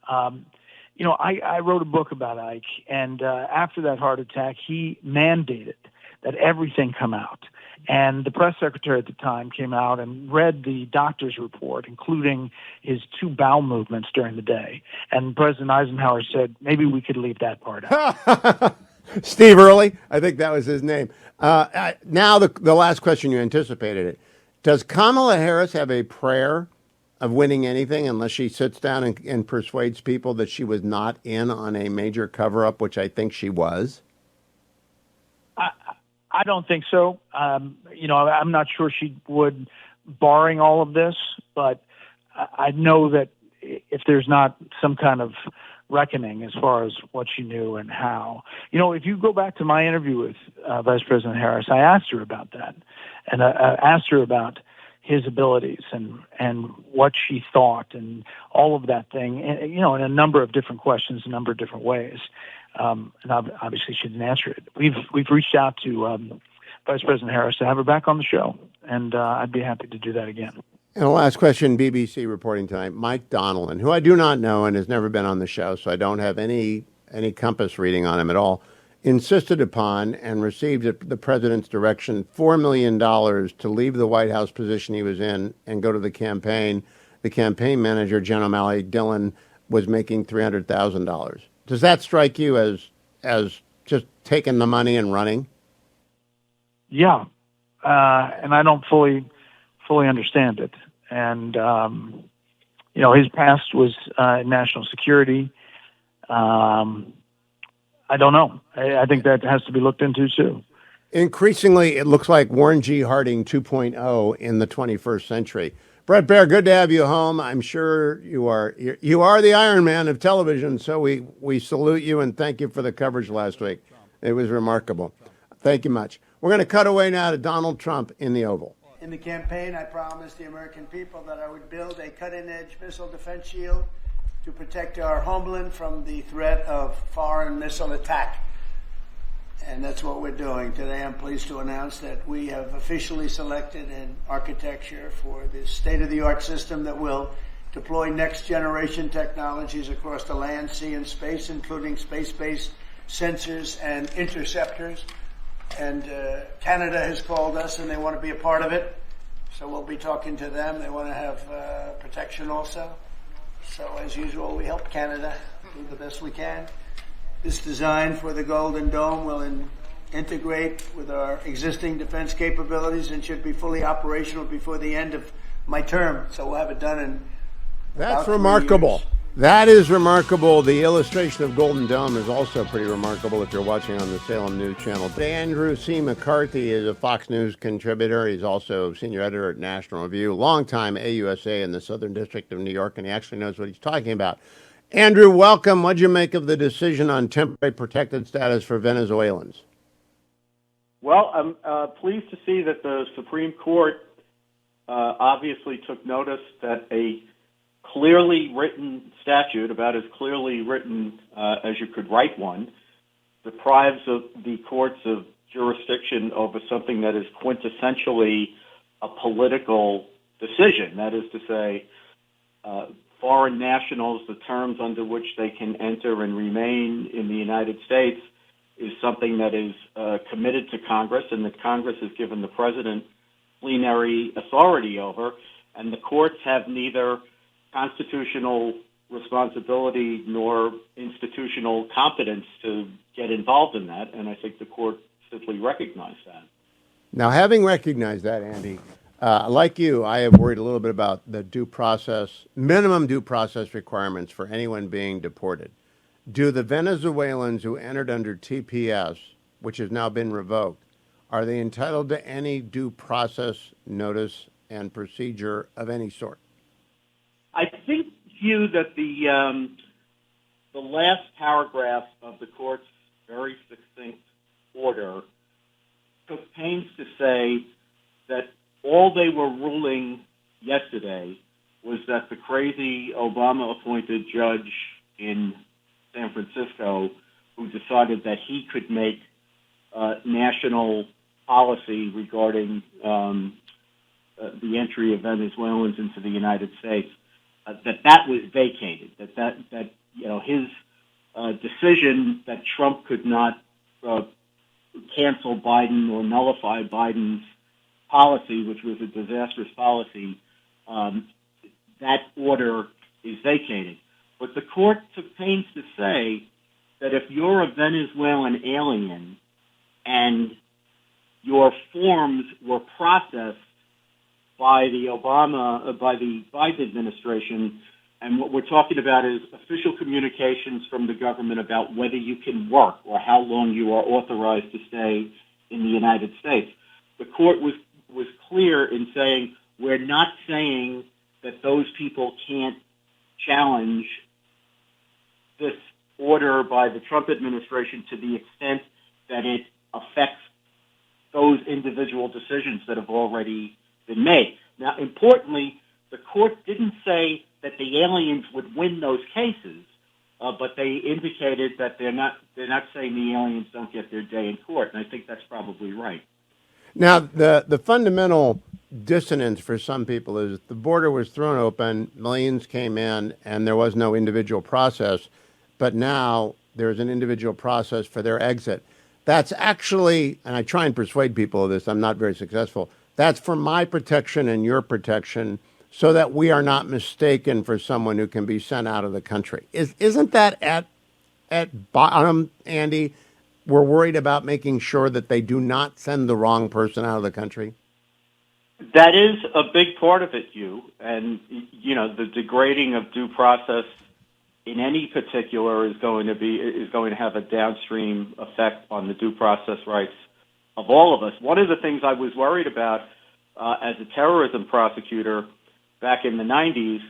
I wrote a book about Ike, and after that heart attack, he mandated that everything come out. And the press secretary at the time came out and read the doctor's report, including his 2 bowel movements during the day. And President Eisenhower said, maybe we could leave that part out. Steve Early, I think that was his name. Now the last question, you anticipated it. Does Kamala Harris have a prayer of winning anything unless she sits down and persuades people that she was not in on a major cover-up, which I think she was? I don't think so. I'm not sure she would, barring all of this, but I know that if there's not some kind of reckoning as far as what she knew and how. If you go back to my interview with Vice President Harris, I asked her about that, and I asked her about his abilities and what she thought and all of that thing, and, in a number of different questions, a number of different ways. And obviously she didn't answer it. We've reached out to Vice President Harris to have her back on the show, and I'd be happy to do that again. And the last question, BBC reporting tonight, Mike Donnellan, who I do not know and has never been on the show, so I don't have any compass reading on him at all, insisted upon and received at the president's direction $4 million to leave the White House position he was in and go to the campaign. The campaign manager, Jen O'Malley Dillon, was making $300,000. Does that strike you as just taking the money and running? Yeah, and I don't fully understand it. And his past was national security. I don't know. I think that has to be looked into too. Increasingly, it looks like Warren G. Harding 2.0 in the 21st century. Brett Baer, good to have you home. I'm sure you are the Iron Man of television, so we salute you and thank you for the coverage last week. It was remarkable. Thank you much. We're going to cut away now to Donald Trump in the Oval. In the campaign, I promised the American people that I would build a cutting-edge missile defense shield to protect our homeland from the threat of foreign missile attack. And that's what we're doing. Today, I'm pleased to announce that we have officially selected an architecture for this state-of-the-art system that will deploy next-generation technologies across the land, sea, and space, including space-based sensors and interceptors. And Canada has called us, and they want to be a part of it. So we'll be talking to them. They want to have protection also. So as usual, we help Canada do the best we can. This design for the Golden Dome will integrate with our existing defense capabilities and should be fully operational before the end of my term. So we'll have it done in That's about 3 remarkable. years. That is remarkable. The illustration of Golden Dome is also pretty remarkable if you're watching on the Salem News Channel. Andrew C. McCarthy is a Fox News contributor. He's also senior editor at National Review, longtime AUSA in the Southern District of New York, and he actually knows what he's talking about. Andrew, welcome. What'd you make of the decision on temporary protected status for Venezuelans? Well, I'm pleased to see that the Supreme Court obviously took notice that a clearly written statute, about as clearly written as you could write one, deprives of the courts of jurisdiction over something that is quintessentially a political decision. That is to say, foreign nationals, the terms under which they can enter and remain in the United States is something that is committed to Congress and that Congress has given the president plenary authority over, and the courts have neither constitutional responsibility nor institutional competence to get involved in that, and I think the court simply recognized that. Now, having recognized that, Andy, like you, I have worried a little bit about the minimum due process requirements for anyone being deported. Do the Venezuelans who entered under TPS, which has now been revoked, are they entitled to any due process notice and procedure of any sort? I think, Hugh, that the last paragraph of the court's very succinct order took pains to say that all they were ruling yesterday was that the crazy Obama-appointed judge in San Francisco who decided that he could make national policy regarding the entry of Venezuelans into the United States, that was vacated, that his decision that Trump could not cancel Biden or nullify Biden's policy, which was a disastrous policy, that order is vacated. But the court took pains to say that if you're a Venezuelan alien and your forms were processed by the Biden administration, and what we're talking about is official communications from the government about whether you can work or how long you are authorized to stay in the United States. The court was clear in saying we're not saying that those people can't challenge this order by the Trump administration to the extent that it affects those individual decisions that have already been made. Now, importantly, the court didn't say that the aliens would win those cases, but they indicated that they're not saying the aliens don't get their day in court, and I think that's probably right. Now, the fundamental dissonance for some people is the border was thrown open, millions came in, and there was no individual process, but now there's an individual process for their exit. That's actually, and I try and persuade people of this, I'm not very successful, that's for my protection and your protection so that we are not mistaken for someone who can be sent out of the country. Isn't that at bottom, Andy? We're worried about making sure that they do not send the wrong person out of the country? That is a big part of it, Hugh. And, the degrading of due process in any particular is going to have a downstream effect on the due process rights of all of us. One of the things I was worried about as a terrorism prosecutor back in the 90s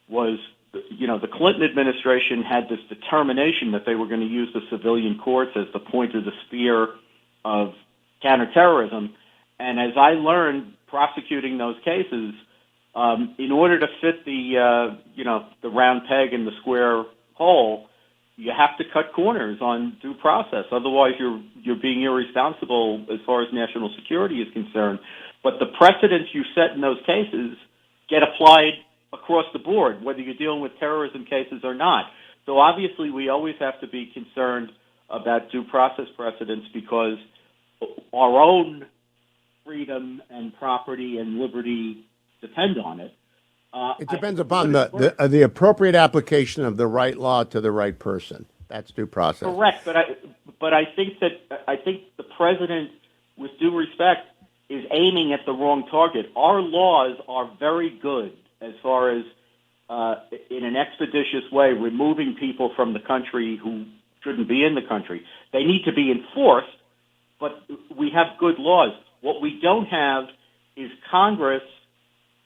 was, the Clinton administration had this determination that they were going to use the civilian courts as the point of the spear of counterterrorism. And as I learned prosecuting those cases, in order to fit the round peg in the square hole, you have to cut corners on due process. Otherwise, you're being irresponsible as far as national security is concerned. But the precedents you set in those cases get applied across the board, whether you're dealing with terrorism cases or not. So obviously, we always have to be concerned about due process precedents because our own freedom and property and liberty depend on it. It depends upon the appropriate application of the right law to the right person. That's due process. Correct, but I think the president, with due respect, is aiming at the wrong target. Our laws are very good as far as in an expeditious way removing people from the country who shouldn't be in the country. They need to be enforced, but we have good laws. What we don't have is Congress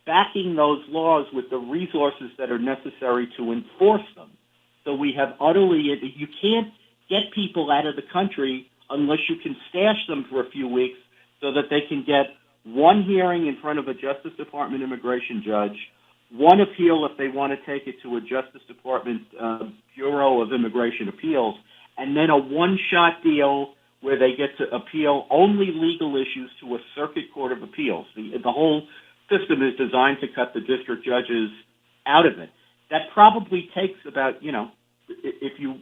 backing those laws with the resources that are necessary to enforce them. So we have you can't get people out of the country unless you can stash them for a few weeks so that they can get one hearing in front of a Justice Department immigration judge, one appeal if they want to take it to a Justice Department Bureau of Immigration Appeals, and then a one-shot deal where they get to appeal only legal issues to a circuit court of appeals. The whole system is designed to cut the district judges out of it. That probably takes about, if you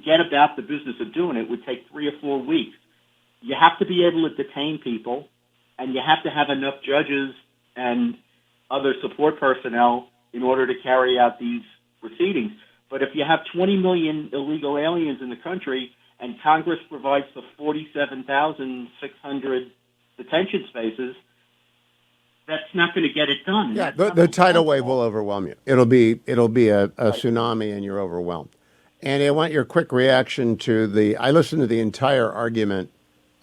get about the business of doing it, would take 3 or 4 weeks. You have to be able to detain people, and you have to have enough judges and other support personnel in order to carry out these proceedings. But if you have 20 million illegal aliens in the country and Congress provides the 47,600 detention spaces, that's not going to get it done. Yeah, the tidal wave will overwhelm you. It'll be a tsunami, and you're overwhelmed. And I want your quick reaction to I listened to the entire argument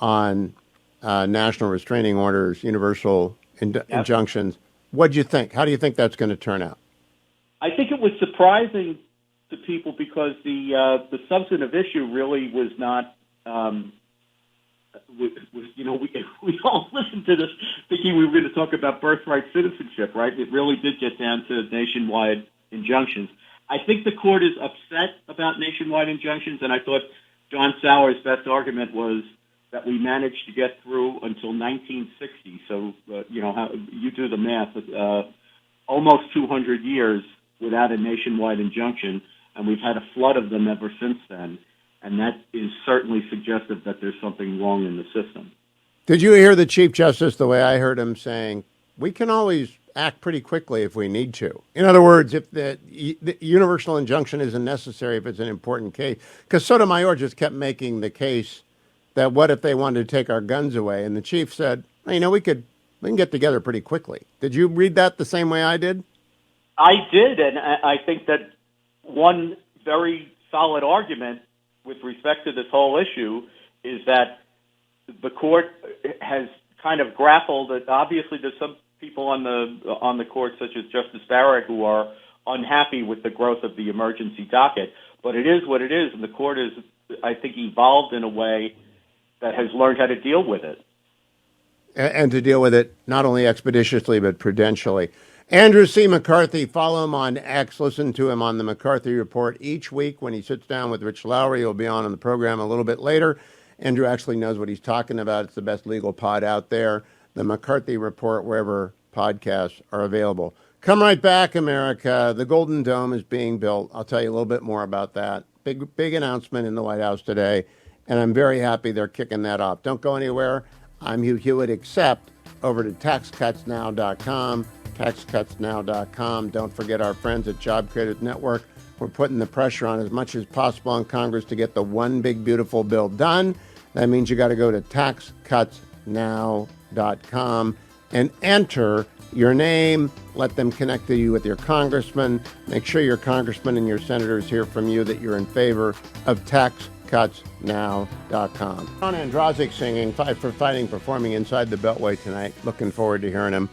on national restraining orders, universal injunctions. What'd you think? How do you think that's going to turn out? I think it was surprising to people because the substantive issue really was not. We all listened to this thinking we were going to talk about birthright citizenship, right? It really did get down to nationwide injunctions. I think the court is upset about nationwide injunctions, and I thought John Sauer's best argument was that we managed to get through until 1960. So, you do the math, almost 200 years without a nationwide injunction, and we've had a flood of them ever since then. And that is certainly suggestive that there's something wrong in the system. Did you hear the Chief Justice the way I heard him saying, we can always act pretty quickly if we need to? In other words, if the universal injunction isn't necessary if it's an important case. Because Sotomayor just kept making the case that what if they wanted to take our guns away? And the Chief said, we can get together pretty quickly. Did you read that the same way I did? I did, and I think that one very solid argument with respect to this whole issue is that the court has kind of grappled. Obviously, there's some people on the court, such as Justice Barrett, who are unhappy with the growth of the emergency docket. But it is what it is, and the court is, I think, evolved in a way that has learned how to deal with it. And to deal with it not only expeditiously but prudentially. Andrew C. McCarthy, follow him on X. Listen to him on the McCarthy Report each week when he sits down with Rich Lowry. He'll be on the program a little bit later. Andrew actually knows what he's talking about. It's the best legal pod out there. The McCarthy Report, wherever podcasts are available. Come right back, America. The Golden Dome is being built. I'll tell you a little bit more about that. Big announcement in the White House today, and I'm very happy they're kicking that off. Don't go anywhere. I'm Hugh Hewitt, except over to taxcutsnow.com. taxcutsnow.com. Don't forget our friends at Job Creators Network. We're putting the pressure on as much as possible on Congress to get the one big, beautiful bill done. That means you got to go to taxcutsnow.com and enter your name. Let them connect to you with your congressman. Make sure your congressman and your senators hear from you that you're in favor of tax cutsnow.com. John Androsik singing Fight for Fighting, performing inside the Beltway tonight. Looking forward to hearing him.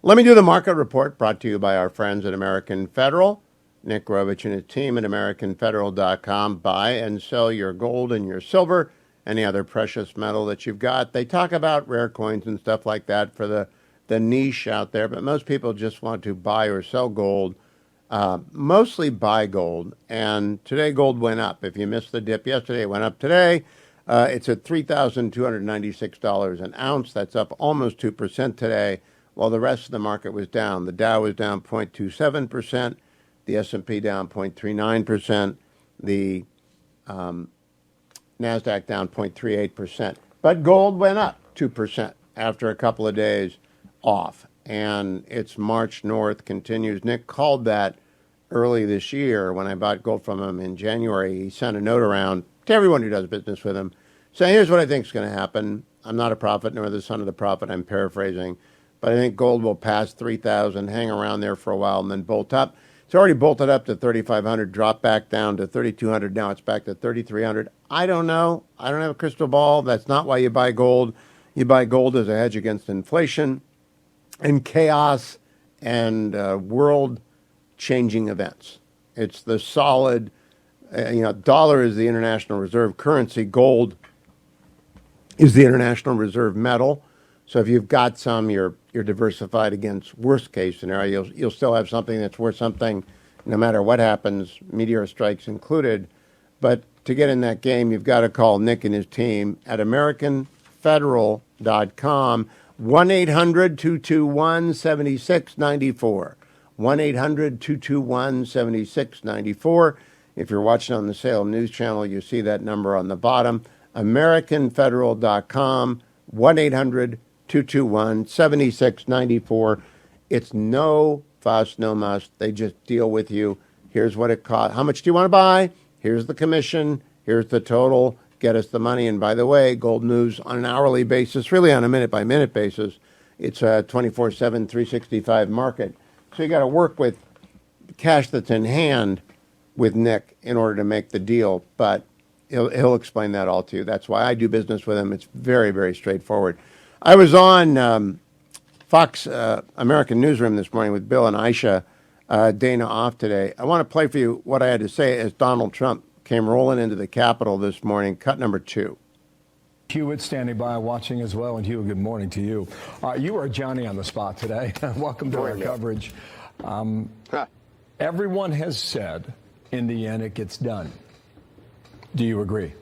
Let me do the market report brought to you by our friends at American Federal. Nick Grovich and his team at AmericanFederal.com. Buy and sell your gold and your silver, any other precious metal that you've got. They talk about rare coins and stuff like that for the niche out there, but most people just want to buy or sell gold, mostly buy gold. And today gold went up. If you missed the dip yesterday, it went up today. It's at $3,296 an ounce. That's up almost 2% today, while the rest of the market was down. The Dow was down 0.27%, the S&P down 0.39%, the NASDAQ down 0.38%. But gold went up 2% after a couple of days off, and its march north continues. Nick called that early this year when I bought gold from him in January. He sent a note around to everyone who does business with him saying, here's what I think is going to happen. I'm not a prophet nor the son of the prophet. I'm paraphrasing. But I think gold will pass 3,000, hang around there for a while, and then bolt up. It's already bolted up to 3,500, dropped back down to 3,200. Now it's back to 3,300. I don't know. I don't have a crystal ball. That's not why you buy gold. You buy gold as a hedge against inflation and chaos and world-changing events. It's the solid, dollar is the international reserve currency. Gold is the international reserve metal. So if you've got some, you're diversified against worst-case scenario. You'll still have something that's worth something no matter what happens, meteor strikes included. But to get in that game, you've got to call Nick and his team at AmericanFederal.com. 1-800-221-7694. 1-800-221-7694. If you're watching on the Salem News Channel, you see that number on the bottom. AmericanFederal.com. 1-800-221-7694. It's no fuss, no muss. They just deal with you. Here's what it costs. How much do you want to buy? Here's the commission. Here's the total. Get us the money. And by the way, gold moves on an hourly basis, really on a minute-by-minute basis. It's a 24/7, 365 market. So you got to work with cash that's in hand with Nick in order to make the deal. But he'll explain that all to you. That's why I do business with him. It's very, very straightforward. I was on Fox American Newsroom this morning with Bill and Aisha, Dana off today. I want to play for you what I had to say as Donald Trump came rolling into the Capitol this morning. Cut number 2. Hewitt standing by watching as well. And Hugh, good morning to you. You are Johnny on the spot today. Welcome to our coverage. Everyone has said in the end it gets done. Do you agree?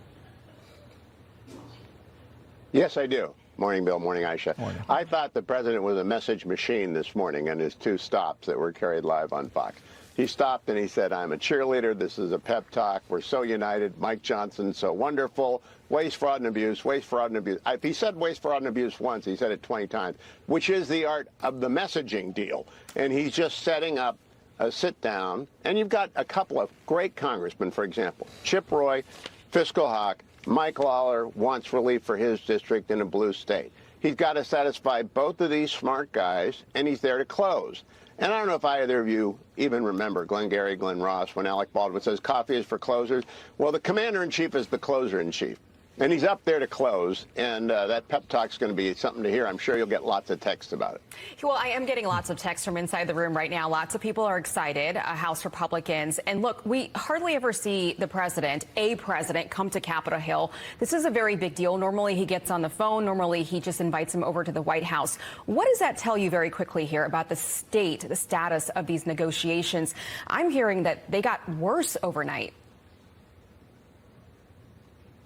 Yes, I do. Morning, Bill. Morning, Aisha. Morning. I thought the president was a message machine this morning on his 2 stops that were carried live on Fox. He stopped and he said, I'm a cheerleader. This is a pep talk. We're so united. Mike Johnson, so wonderful. Waste, fraud, and abuse. Waste, fraud, and abuse. If he said waste, fraud, and abuse once, he said it 20 times, which is the art of the messaging deal. And he's just setting up a sit down. And you've got a couple of great congressmen, for example, Chip Roy, fiscal hawk. Mike Lawler wants relief for his district in a blue state. He's got to satisfy both of these smart guys, and he's there to close. And I don't know if either of you even remember Glengarry Glen Ross when Alec Baldwin says coffee is for closers. Well, the commander-in-chief is the closer-in-chief. And he's up there to close, and that pep talk's going to be something to hear. I'm sure you'll get lots of texts about it. Well, I am getting lots of texts from inside the room right now. Lots of people are excited, House Republicans. And look, we hardly ever see a president, come to Capitol Hill. This is a very big deal. Normally he gets on the phone. Normally he just invites him over to the White House. What does that tell you very quickly here about the status of these negotiations? I'm hearing that they got worse overnight.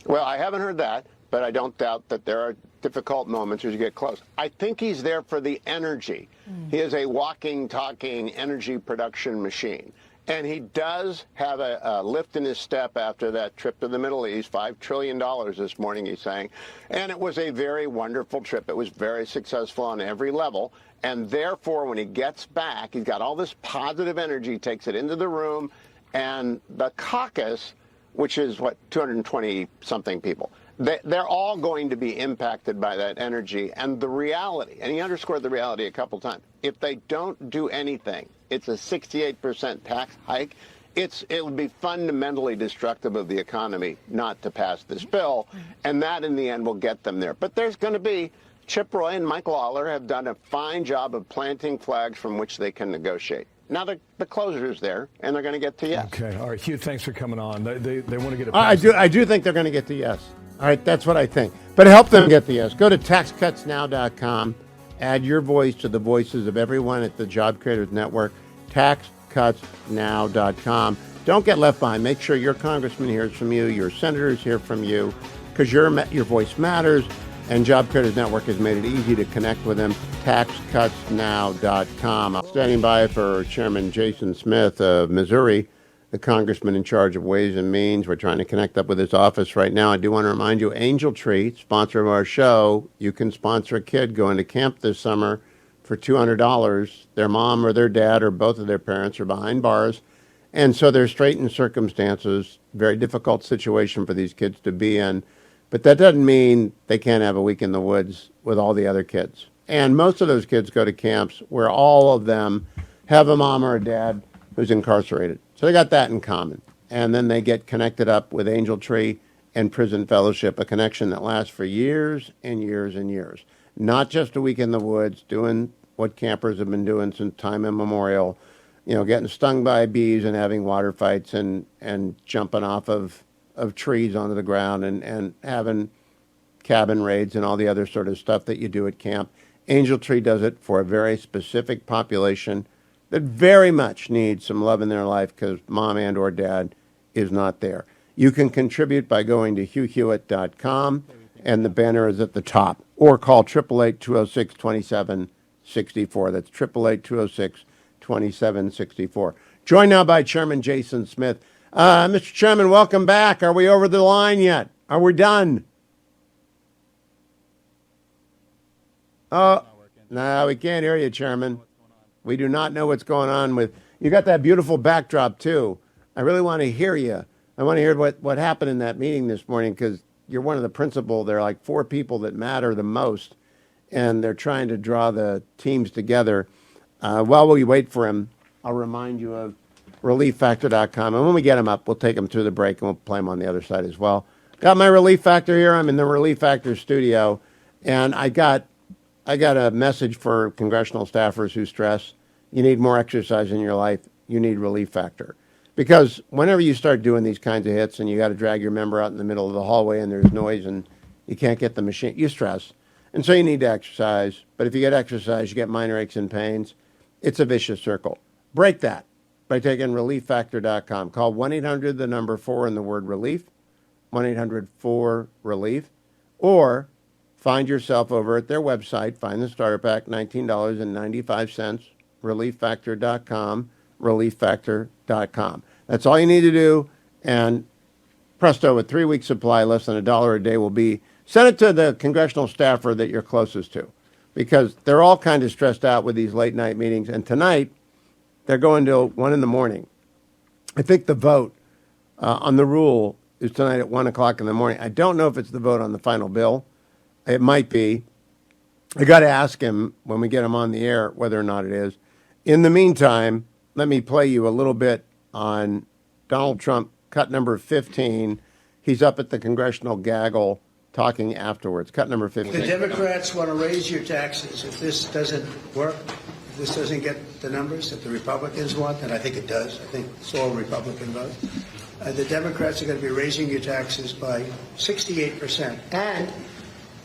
Well, I haven't heard that, but I don't doubt that there are difficult moments as you get close. I think he's there for the energy. He is a walking, talking energy production machine. And he does have a lift in his step after that trip to the Middle East, $5 trillion this morning, he's saying. And it was a very wonderful trip. It was very successful on every level. And therefore, when he gets back, he's got all this positive energy, takes it into the room, and the caucus, which is, 220-something people. They're all going to be impacted by that energy and the reality. And he underscored the reality a couple times. If they don't do anything, it's a 68% tax hike. it would be fundamentally destructive of the economy not to pass this bill, and that in the end will get them there. But there's going to be, Chip Roy and Mike Lawler have done a fine job of planting flags from which they can negotiate. Now the closure's there, and they're going to get to yes. Okay, all right, Hugh, thanks for coming on. They want to get it I do think they're going to get to yes. All right, that's what I think. But help them get to yes. Go to taxcutsnow.com. Add your voice to the voices of everyone at the Job Creators Network. Taxcutsnow.com. Don't get left behind. Make sure your congressman hears from you, your senators hear from you, because your voice matters. And Job Creators Network has made it easy to connect with them. TaxCutsNow.com. I'm standing by for Chairman Jason Smith of Missouri, the congressman in charge of Ways and Means. We're trying to connect up with his office right now. I do want to remind you, Angel Tree, sponsor of our show, you can sponsor a kid going to camp this summer for $200. Their mom or their dad or both of their parents are behind bars. And so they're straitened circumstances, very difficult situation for these kids to be in. But that doesn't mean they can't have a week in the woods with all the other kids. And most of those kids go to camps where all of them have a mom or a dad who's incarcerated. So they got that in common. And then they get connected up with Angel Tree and Prison Fellowship, a connection that lasts for years and years and years. Not just a week in the woods, doing what campers have been doing since time immemorial, getting stung by bees and having water fights and jumping off of trees onto the ground and having cabin raids and all the other sort of stuff that you do at camp. Angel Tree does it for a very specific population that very much needs some love in their life because mom and or dad is not there. You can contribute by going to hughhewitt.com, and the banner is at the top, or call 888-206-2764. That's 888-206-2764. Joined now by Chairman Jason Smith. Mr. Chairman, welcome back. Are we over the line yet? Are we done? Oh, no, we can't hear you, Chairman. We do not know what's going on with... You got that beautiful backdrop, too. I really want to hear you. I want to hear what happened in that meeting this morning, because you're one of the principal. There are like 4 people that matter the most, and they're trying to draw the teams together. While we wait for him, I'll remind you of ReliefFactor.com. And when we get him up, we'll take him through the break, and we'll play him on the other side as well. Got my Relief Factor here. I'm in the Relief Factor studio, and I got a message for congressional staffers who stress you need more exercise in your life. You need Relief Factor. Because whenever you start doing these kinds of hits and you got to drag your member out in the middle of the hallway and there's noise and you can't get the machine, you stress. And so you need to exercise. But if you get exercise, you get minor aches and pains. It's a vicious circle. Break that by taking ReliefFactor.com. Call 1-800, the number 4 and the word relief, 1-800-4-RELIEF, or find yourself over at their website, find the starter pack, $19.95, ReliefFactor.com, ReliefFactor.com. That's all you need to do, and presto, a 3-week supply, less than $1 a day will be. Send it to the congressional staffer that you're closest to, because they're all kind of stressed out with these late night meetings, and tonight they're going till 1 in the morning. I think the vote on the rule is tonight at 1 o'clock in the morning. I don't know if it's the vote on the final bill. It might be. I got to ask him when we get him on the air whether or not it is. In the meantime, let me play you a little bit on Donald Trump, cut number 15. He's up at the congressional gaggle talking afterwards. Cut number 15. The Democrats want to raise your taxes. If this doesn't work, if this doesn't get the numbers that the Republicans want, and I think it does. I think it's all Republican vote. The Democrats are going to be raising your taxes by 68%. And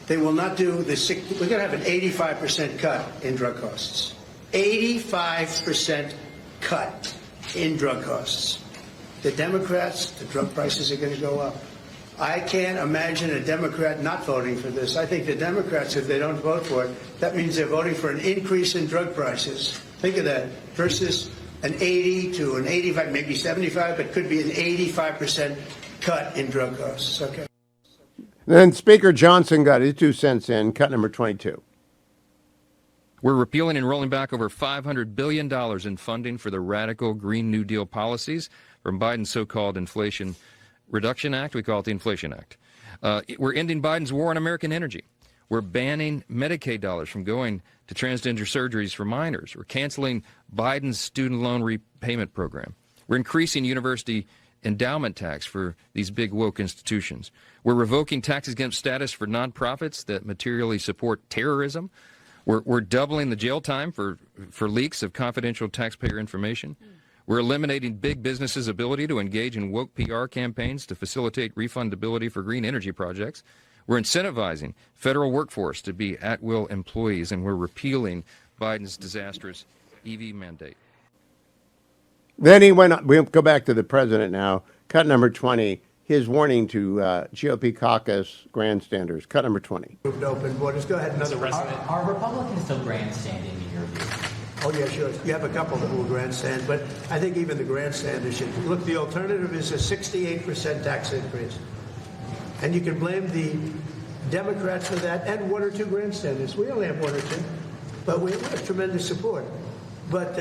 they will not do the... We're going to have an 85% cut in drug costs. 85% cut in drug costs. The Democrats, the drug prices are going to go up. I can't imagine a Democrat not voting for this. I think the Democrats, if they don't vote for it, that means they're voting for an increase in drug prices. Think of that, versus an 80 to an 85, maybe 75, but could be an 85% cut in drug costs. Okay. Then Speaker Johnson got his 2 cents in, cut number 22. We're repealing and rolling back over $500 billion in funding for the radical Green New Deal policies from Biden's so-called Inflation Reduction Act. We call it the Inflation Act. We're ending Biden's war on American energy. We're banning Medicaid dollars from going to transgender surgeries for minors. We're canceling Biden's student loan repayment program. We're increasing university endowment tax for these big woke institutions. We're revoking tax-exempt status for nonprofits that materially support terrorism. We're doubling the jail time for leaks of confidential taxpayer information. We're eliminating big businesses' ability to engage in woke PR campaigns to facilitate refundability for green energy projects. We're incentivizing federal workforce to be at-will employees, and we're repealing Biden's disastrous EV mandate. Then he went on, we'll go back to the president now. Cut number 20, his warning to GOP caucus grandstanders. Cut number 20. Open borders. Go ahead, another one. Are Republicans still grandstanding in your view? Oh, yeah, sure. You have a couple that will grandstand, but I think even the grandstanders should. Look, the alternative is a 68% tax increase. And you can blame the Democrats for that and one or two grandstanders. We only have one or two, but we have tremendous support. But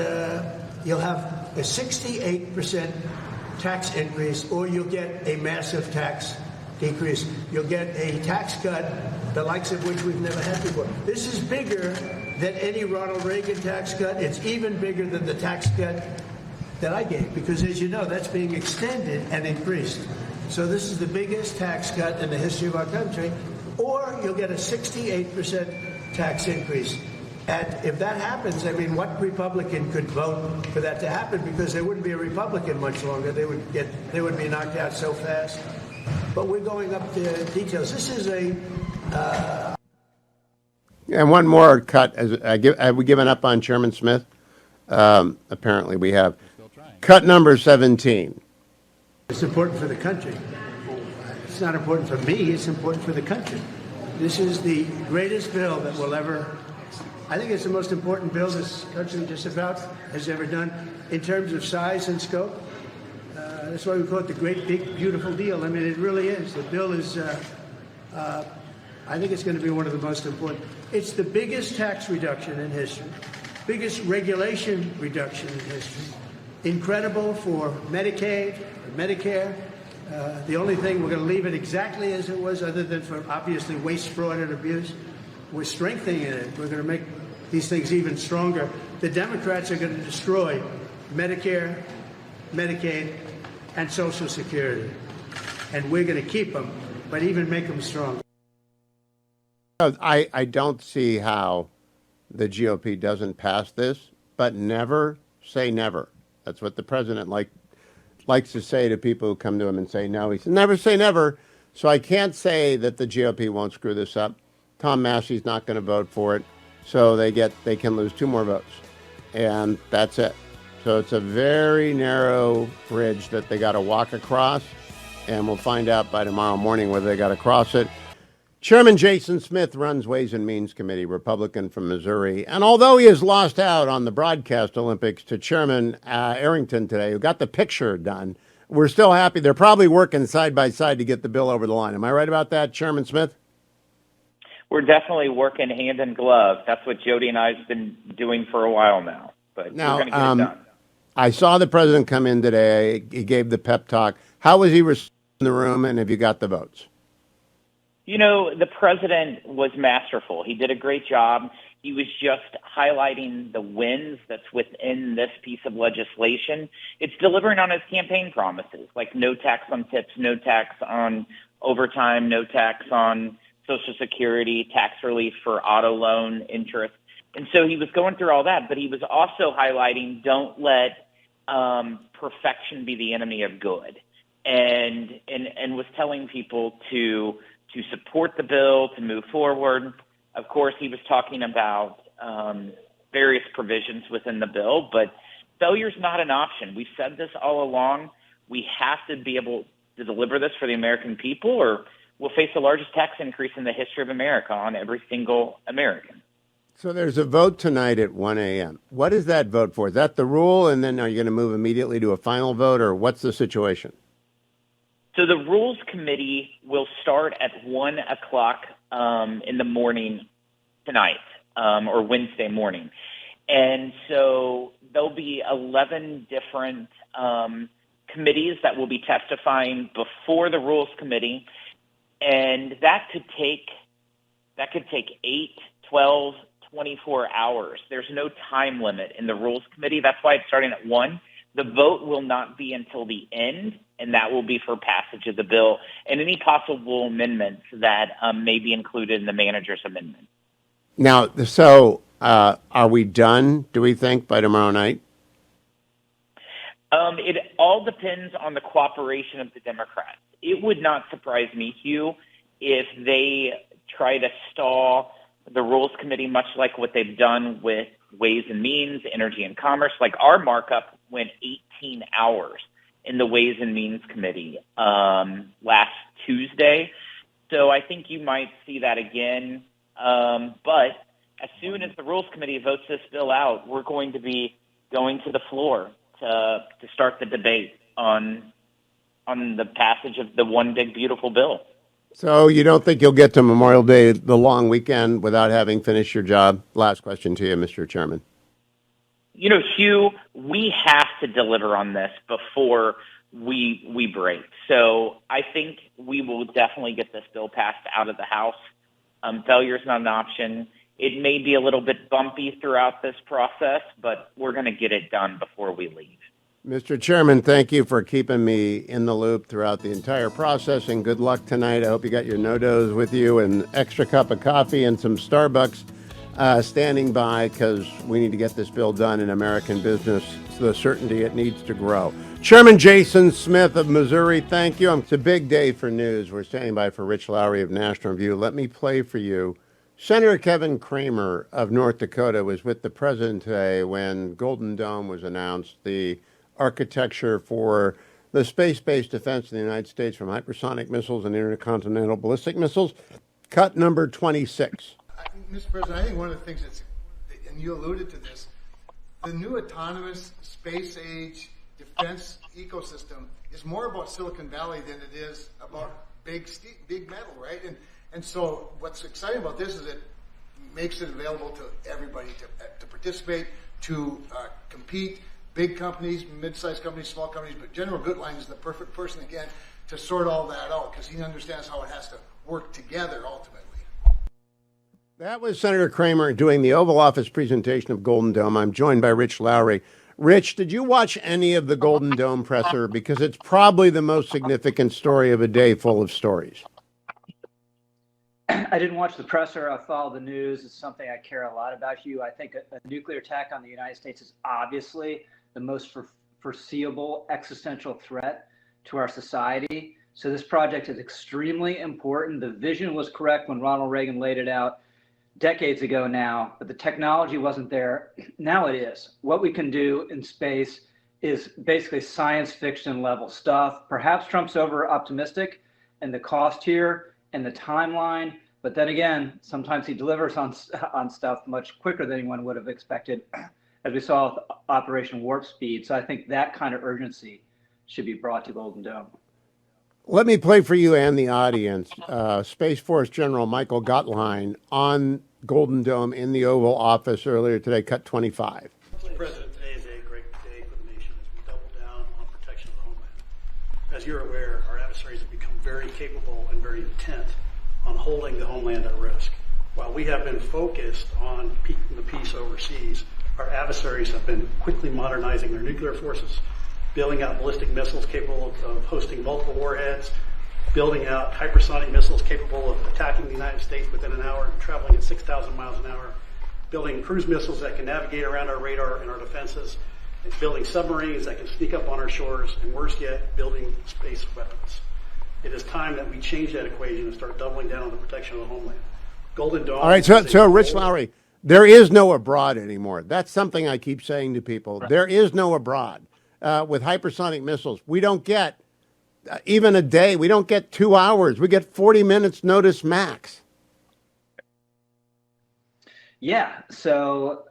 you'll have a 68% tax increase, or you'll get a massive tax decrease. You'll get a tax cut, the likes of which we've never had before. This is bigger than any Ronald Reagan tax cut. It's even bigger than the tax cut that I gave, because as you know, that's being extended and increased. So this is the biggest tax cut in the history of our country, or you'll get a 68% tax increase. And if that happens, I mean, what Republican could vote for that to happen? Because there wouldn't be a Republican much longer. They would be knocked out so fast. But we're going up to details. This is a And one more cut. Have we given up on Chairman Smith? Apparently we have. Cut number 17. It's important for the country. It's not important for me. It's important for the country. This is the greatest bill that will ever. I think it's the most important bill this country just about has ever done in terms of size and scope. That's why we call it the great, big, beautiful deal. I mean, it really is. The bill is, I think it's going to be one of the most important. It's the biggest tax reduction in history, biggest regulation reduction in history. Incredible for Medicaid, for Medicare. The only thing, we're going to leave it exactly as it was, other than for obviously waste, fraud, and abuse. We're strengthening it. We're going to make these things even stronger. The Democrats are going to destroy Medicare, Medicaid, and Social Security. And we're going to keep them, but even make them stronger. I don't see how the GOP doesn't pass this, but never say never. That's what the president likes to say to people who come to him and say no. He says, never say never. So I can't say that the GOP won't screw this up. Tom Massey's not going to vote for it, so they can lose 2 more votes, and that's it. So it's a very narrow bridge that they got to walk across, and we'll find out by tomorrow morning whether they got to cross it. Chairman Jason Smith runs Ways and Means Committee, Republican from Missouri, and although he has lost out on the broadcast Olympics to Chairman Arrington today, who got the picture done, we're still happy. They're probably working side by side to get the bill over the line. Am I right about that, Chairman Smith? We're definitely working hand in glove. That's what Jody and I have been doing for a while now. But now, we're going to get it done. I saw the president come in today. He gave the pep talk. How was he received in the room, and have you got the votes? You know, the president was masterful. He did a great job. He was just highlighting the wins that's within this piece of legislation. It's delivering on his campaign promises, like no tax on tips, no tax on overtime, no tax on Social Security, tax relief for auto loan interest. And so he was going through all that, but he was also highlighting don't let perfection be the enemy of good, and was telling people to support the bill, to move forward. Of course, he was talking about various provisions within the bill, but failure's not an option. We've said this all along. We have to be able to deliver this for the American people, or we'll face the largest tax increase in the history of America on every single American. So there's a vote tonight at 1 a.m. What is that vote for? Is that the rule, and then are you going to move immediately to a final vote, or what's the situation? So the Rules Committee will start at 1 o'clock in the morning tonight, or Wednesday morning. And so there'll be 11 different committees that will be testifying before the Rules Committee. And that could take 8, 12, 24 hours. There's no time limit in the Rules Committee. That's why it's starting at 1. The vote will not be until the end, and that will be for passage of the bill and any possible amendments that may be included in the manager's amendment. Now, so are we done, do we think, by tomorrow night? It all depends on the cooperation of the Democrats. It would not surprise me, Hugh, if they try to stall the Rules Committee, much like what they've done with Ways and Means, Energy and Commerce. Like our markup went 18 hours in the Ways and Means Committee last Tuesday. So I think you might see that again. But as soon as the Rules Committee votes this bill out, we're going to be going to the floor to start the debate on the passage of the one big beautiful bill. So you don't think you'll get to Memorial Day, the long weekend, without having finished your job? Last question to you, Mr. Chairman. You know, Hugh, we have to deliver on this before we break. So I think we will definitely get this bill passed out of the House. Failure is not an option. It may be a little bit bumpy throughout this process, but we're going to get it done before we leave. Mr. Chairman, thank you for keeping me in the loop throughout the entire process, and good luck tonight. I hope you got your no-dos with you, an extra cup of coffee and some Starbucks standing by, because we need to get this bill done in American business, the certainty it needs to grow. Chairman Jason Smith of Missouri, thank you. It's a big day for news. We're standing by for Rich Lowry of National Review. Let me play for you. Senator Kevin Cramer of North Dakota was with the president today when Golden Dome was announced, the architecture for the space-based defense of the United States from hypersonic missiles and intercontinental ballistic missiles, cut number 26. Mr. President, I think one of the things that's, and you alluded to this, the new autonomous space age defense ecosystem is more about Silicon Valley than it is about big metal, right? And so what's exciting about this is it makes it available to everybody to participate, to compete. Big companies, mid-sized companies, small companies, but General Gutlein is the perfect person, again, to sort all that out because he understands how it has to work together ultimately. That was Senator Cramer doing the Oval Office presentation of Golden Dome. I'm joined by Rich Lowry. Rich, did you watch any of the Golden Dome presser? Because it's probably the most significant story of a day full of stories. I didn't watch the presser. I follow the news. It's something I care a lot about, Hugh. I think a nuclear attack on the United States is obviously the most foreseeable existential threat to our society. So this project is extremely important. The vision was correct when Ronald Reagan laid it out decades ago now, but the technology wasn't there. Now it is. What we can do in space is basically science fiction level stuff. Perhaps Trump's over optimistic and the cost here and the timeline, but then again, sometimes he delivers on stuff much quicker than anyone would have expected, as we saw with Operation Warp Speed. So I think that kind of urgency should be brought to Golden Dome. Let me play for you and the audience. Space Force General Michael Gutlein on Golden Dome in the Oval Office earlier today, cut 25. Mr. President, today is a great day for the nation as we double down on protection of the homeland. As you're aware, our adversaries have become very capable and very intent on holding the homeland at risk. While we have been focused on keeping the peace overseas, our adversaries have been quickly modernizing their nuclear forces, building out ballistic missiles capable of hosting multiple warheads, building out hypersonic missiles capable of attacking the United States within an hour and traveling at 6,000 miles an hour, building cruise missiles that can navigate around our radar and our defenses, and building submarines that can sneak up on our shores, and worse yet, building space weapons. It is time that we change that equation and start doubling down on the protection of the homeland. Golden Dawn. All right, so Rich Lowry, there is no abroad anymore. That's something I keep saying to people. Right. There is no abroad. With hypersonic missiles, we don't get even a day. We don't get 2 hours. We get 40 minutes notice max. Yeah, so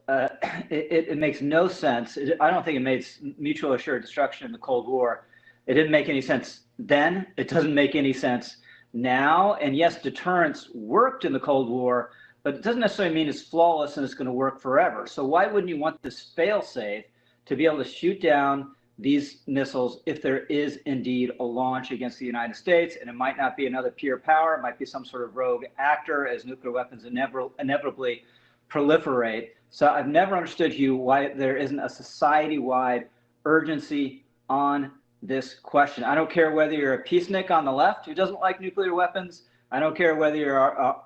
it makes no sense. I don't think it made mutual assured destruction in the Cold War. It didn't make any sense then. It doesn't make any sense now. And yes, deterrence worked in the Cold War, but it doesn't necessarily mean it's flawless and it's going to work forever. So why wouldn't you want this fail-safe to be able to shoot down these missiles if there is indeed a launch against the United States? And it might not be another pure power. It might be some sort of rogue actor as nuclear weapons inevitably proliferate. So I've never understood, Hugh, why there isn't a society-wide urgency on this question. I don't care whether you're a peacenik on the left who doesn't like nuclear weapons. I don't care whether you're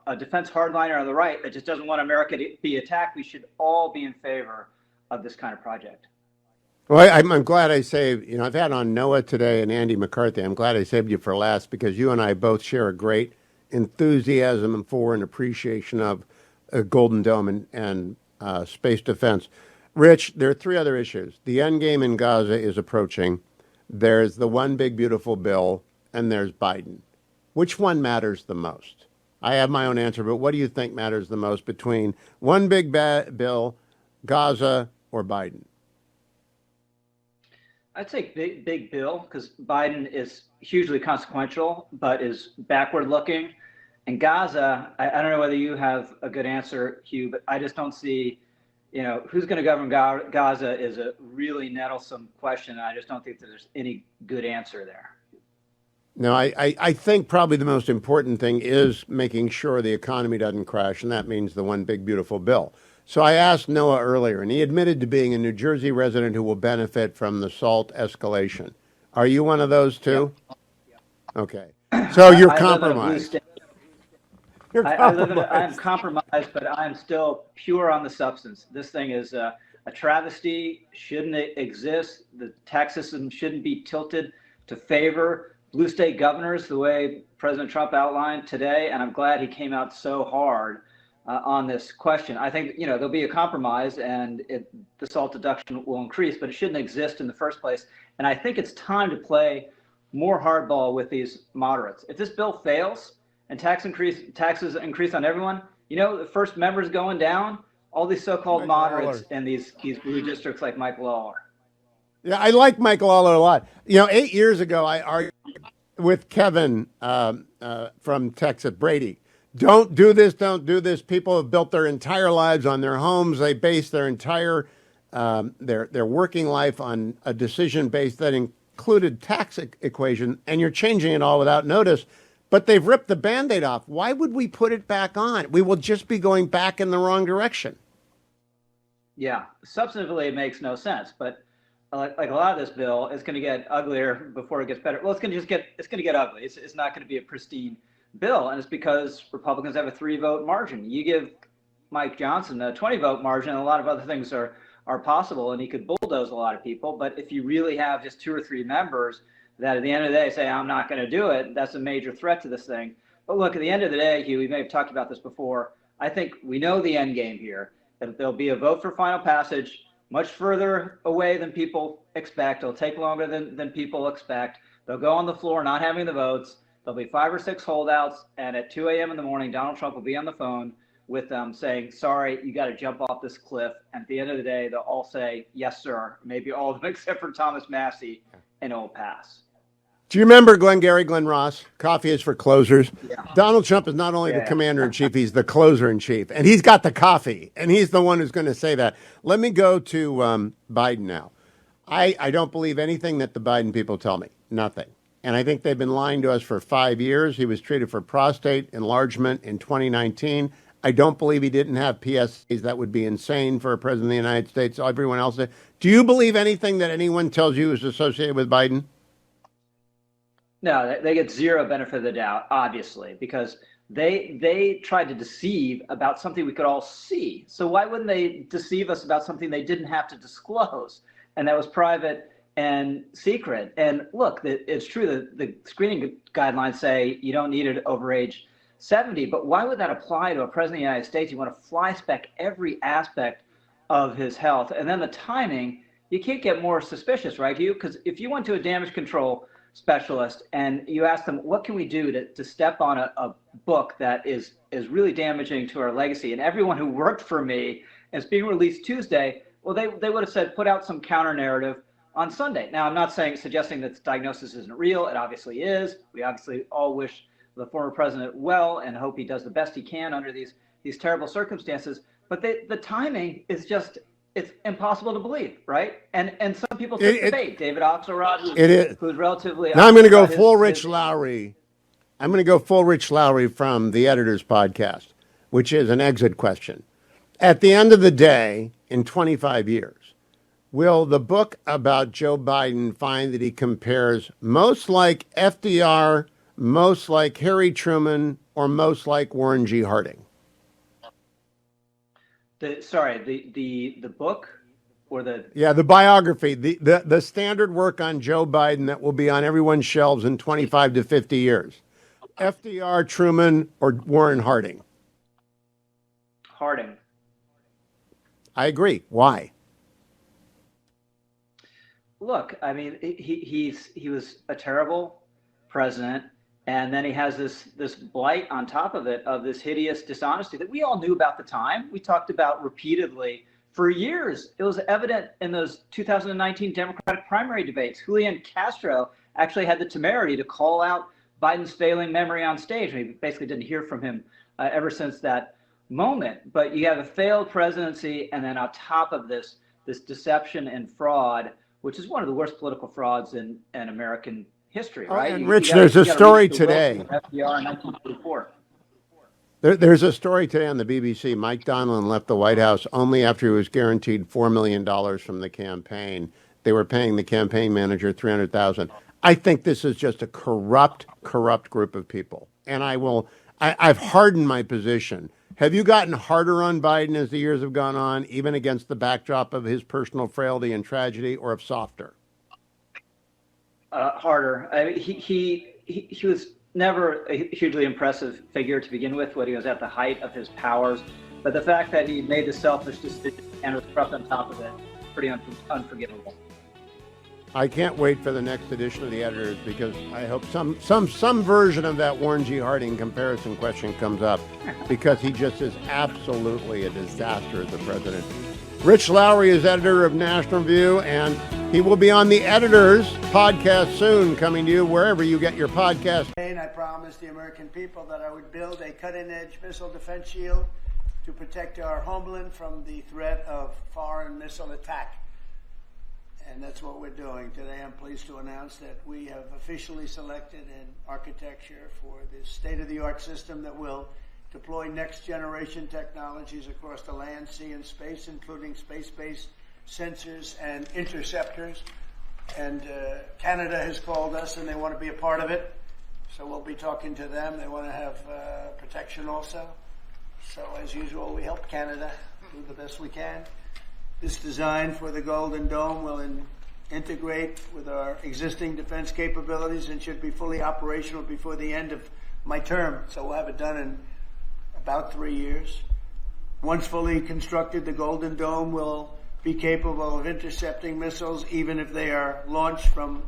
a defense hardliner on the right that just doesn't want America to be attacked. We should all be in favor of this kind of project. Well, I'm glad I saved, I've had on Noah today and Andy McCarthy. I'm glad I saved you for last because you and I both share a great enthusiasm for and appreciation of Golden Dome and space defense. Rich, there are three other issues. The end game in Gaza is approaching. There's the one big beautiful bill, and there's Biden. Which one matters the most? I have my own answer, but what do you think matters the most between one big bill, Gaza, or Biden? I'd say big bill because Biden is hugely consequential, but is backward looking. And Gaza, I don't know whether you have a good answer, Hugh, but I just don't see, who's going to govern Gaza is a really nettlesome question. And I just don't think that there's any good answer there. No, I think probably the most important thing is making sure the economy doesn't crash, and that means the one big beautiful bill. So I asked Noah earlier, and he admitted to being a New Jersey resident who will benefit from the SALT escalation. Are you one of those two? Yep. Okay. So you're compromised. I'm compromised, but I'm still pure on the substance. This thing is a travesty, shouldn't exist. The tax system shouldn't be tilted to favor blue state governors the way President Trump outlined today. And I'm glad he came out so hard on this question. I think, there'll be a compromise and the SALT deduction will increase, but it shouldn't exist in the first place. And I think it's time to play more hardball with these moderates. If this bill fails and taxes increase on everyone, the first members going down, all these so-called moderates and these blue districts like Mike Lawler. Yeah, I like Mike Lawler a lot. 8 years ago, I argued with Kevin from Texas, Brady. Don't do this. Don't do this. People have built their entire lives on their homes. They base their entire their working life on a decision base that included tax equation, and you're changing it all without notice. But they've ripped the Band-Aid off. Why would we put it back on? We will just be going back in the wrong direction. Yeah, substantively, it makes no sense. But like a lot of this bill, it's going to get uglier before it gets better. Well, it's going to get ugly. It's not going to be a pristine bill, and it's because Republicans have a 3-vote margin. You give Mike Johnson a 20-vote margin, and a lot of other things are possible, and he could bulldoze a lot of people. But if you really have just 2 or 3 members that at the end of the day say, I'm not going to do it, that's a major threat to this thing. But look, at the end of the day, Hugh, we may have talked about this before. I think we know the end game here, that there'll be a vote for final passage much further away than people expect. It'll take longer than people expect. They'll go on the floor not having the votes. There'll be 5 or 6 holdouts, and at 2 a.m. in the morning, Donald Trump will be on the phone with them saying, sorry, you got to jump off this cliff. And at the end of the day, they'll all say, yes, sir. Maybe all of them except for Thomas Massey, and it'll pass. Do you remember Glenn Ross? Coffee is for closers. Yeah. Donald Trump is not only the commander-in-chief, he's the closer-in-chief. And he's got the coffee, and he's the one who's going to say that. Let me go to Biden now. I don't believe anything that the Biden people tell me. Nothing. And I think they've been lying to us for 5 years. He was treated for prostate enlargement in 2019. I don't believe he didn't have PSAs. That would be insane for a president of the United States. Everyone else did. Do you believe anything that anyone tells you is associated with Biden? No, they get zero benefit of the doubt, obviously, because they tried to deceive about something we could all see. So why wouldn't they deceive us about something they didn't have to disclose? And that was private and secret. And look, it's true that the screening guidelines say you don't need it over age 70, but why would that apply to a president of the United States? You want to fly spec every aspect of his health. And then the timing, you can't get more suspicious, right, Hugh? Because if you went to a damage control specialist and you ask them, what can we do to step on a book that is really damaging to our legacy? And everyone who worked for me and it's being released Tuesday, well, they would have said, put out some counter narrative on Sunday. Now, I'm not suggesting that the diagnosis isn't real. It obviously is. We obviously all wish the former president well and hope he does the best he can under these terrible circumstances. But the timing is just, it's impossible to believe, right? And some people took the bait. David Axelrod, who's relatively... Now I'm going to go full Rich Lowry. I'm going to go full Rich Lowry from the Editor's Podcast, which is an exit question. At the end of the day, in 25 years, will the book about Joe Biden find that he compares most like FDR, most like Harry Truman, or most like Warren G. Harding? The book or the Yeah, the biography, the standard work on Joe Biden that will be on everyone's shelves in 25 to 50 years. FDR, Truman, or Warren Harding? Harding. I agree. Why? Look, I mean, he was a terrible president, and then he has this blight on top of it of this hideous dishonesty that we all knew about the time. We talked about repeatedly for years. It was evident in those 2019 Democratic primary debates. Julian Castro actually had the temerity to call out Biden's failing memory on stage. We basically didn't hear from him ever since that moment. But you have a failed presidency, and then on top of this deception and fraud, which is one of the worst political frauds in American history, right? And Rich, there's a story today. FDR in 1944. There's a story today on the BBC. Mike Donilon left the White House only after he was guaranteed $4 million from the campaign. They were paying the campaign manager $300,000. I think this is just a corrupt group of people. And I've hardened my position. Have you gotten harder on Biden as the years have gone on, even against the backdrop of his personal frailty and tragedy, or of softer? Harder. I mean, he was never a hugely impressive figure to begin with when he was at the height of his powers. But the fact that he made the selfish decision and was corrupt on top of it, pretty unforgivable. I can't wait for the next edition of the Editors, because I hope some version of that Warren G. Harding comparison question comes up, because he just is absolutely a disaster as a president. Rich Lowry is editor of National Review, and he will be on the Editors podcast soon, coming to you wherever you get your podcast. I promised the American people that I would build a cutting-edge missile defense shield to protect our homeland from the threat of foreign missile attack. And that's what we're doing. Today I'm pleased to announce that we have officially selected an architecture for this state-of-the-art system that will deploy next-generation technologies across the land, sea, and space, including space-based sensors and interceptors. And Canada has called us, and they want to be a part of it. So we'll be talking to them. They want to have protection also. So as usual, we help Canada do the best we can. This design for the Golden Dome will integrate with our existing defense capabilities and should be fully operational before the end of my term. So we'll have it done in about 3 years. Once fully constructed, the Golden Dome will be capable of intercepting missiles even if they are launched from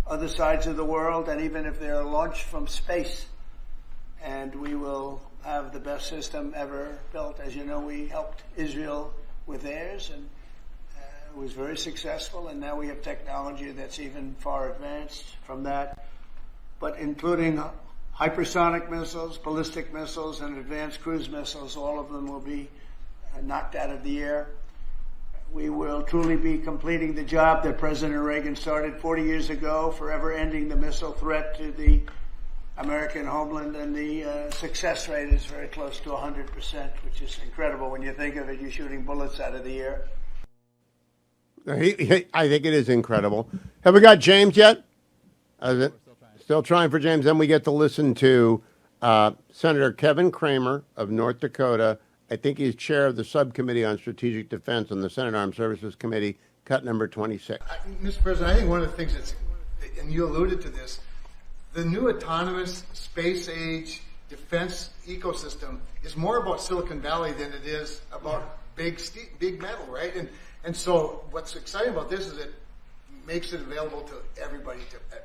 other sides of the world and even if they are launched from space. And we will have the best system ever built. As you know, we helped Israel with theirs, and it was very successful, and now we have technology that's even far advanced from that, but including hypersonic missiles, ballistic missiles, and advanced cruise missiles. All of them will be knocked out of the air. We will truly be completing the job that President Reagan started 40 years ago, forever ending the missile threat to the American homeland, and the success rate is very close to 100%, which is incredible when you think of it. You're shooting bullets out of the air. I think it is incredible. Have we got James yet? Still trying for James. Then we get to listen to Senator Kevin Cramer of North Dakota. I think he's chair of the Subcommittee on Strategic Defense on the Senate Armed Services Committee, cut number 26. Mr. President, I think one of the things that's, and you alluded to this, the new autonomous space-age defense ecosystem is more about Silicon Valley than it is about big metal, right? And so what's exciting about this is it makes it available to everybody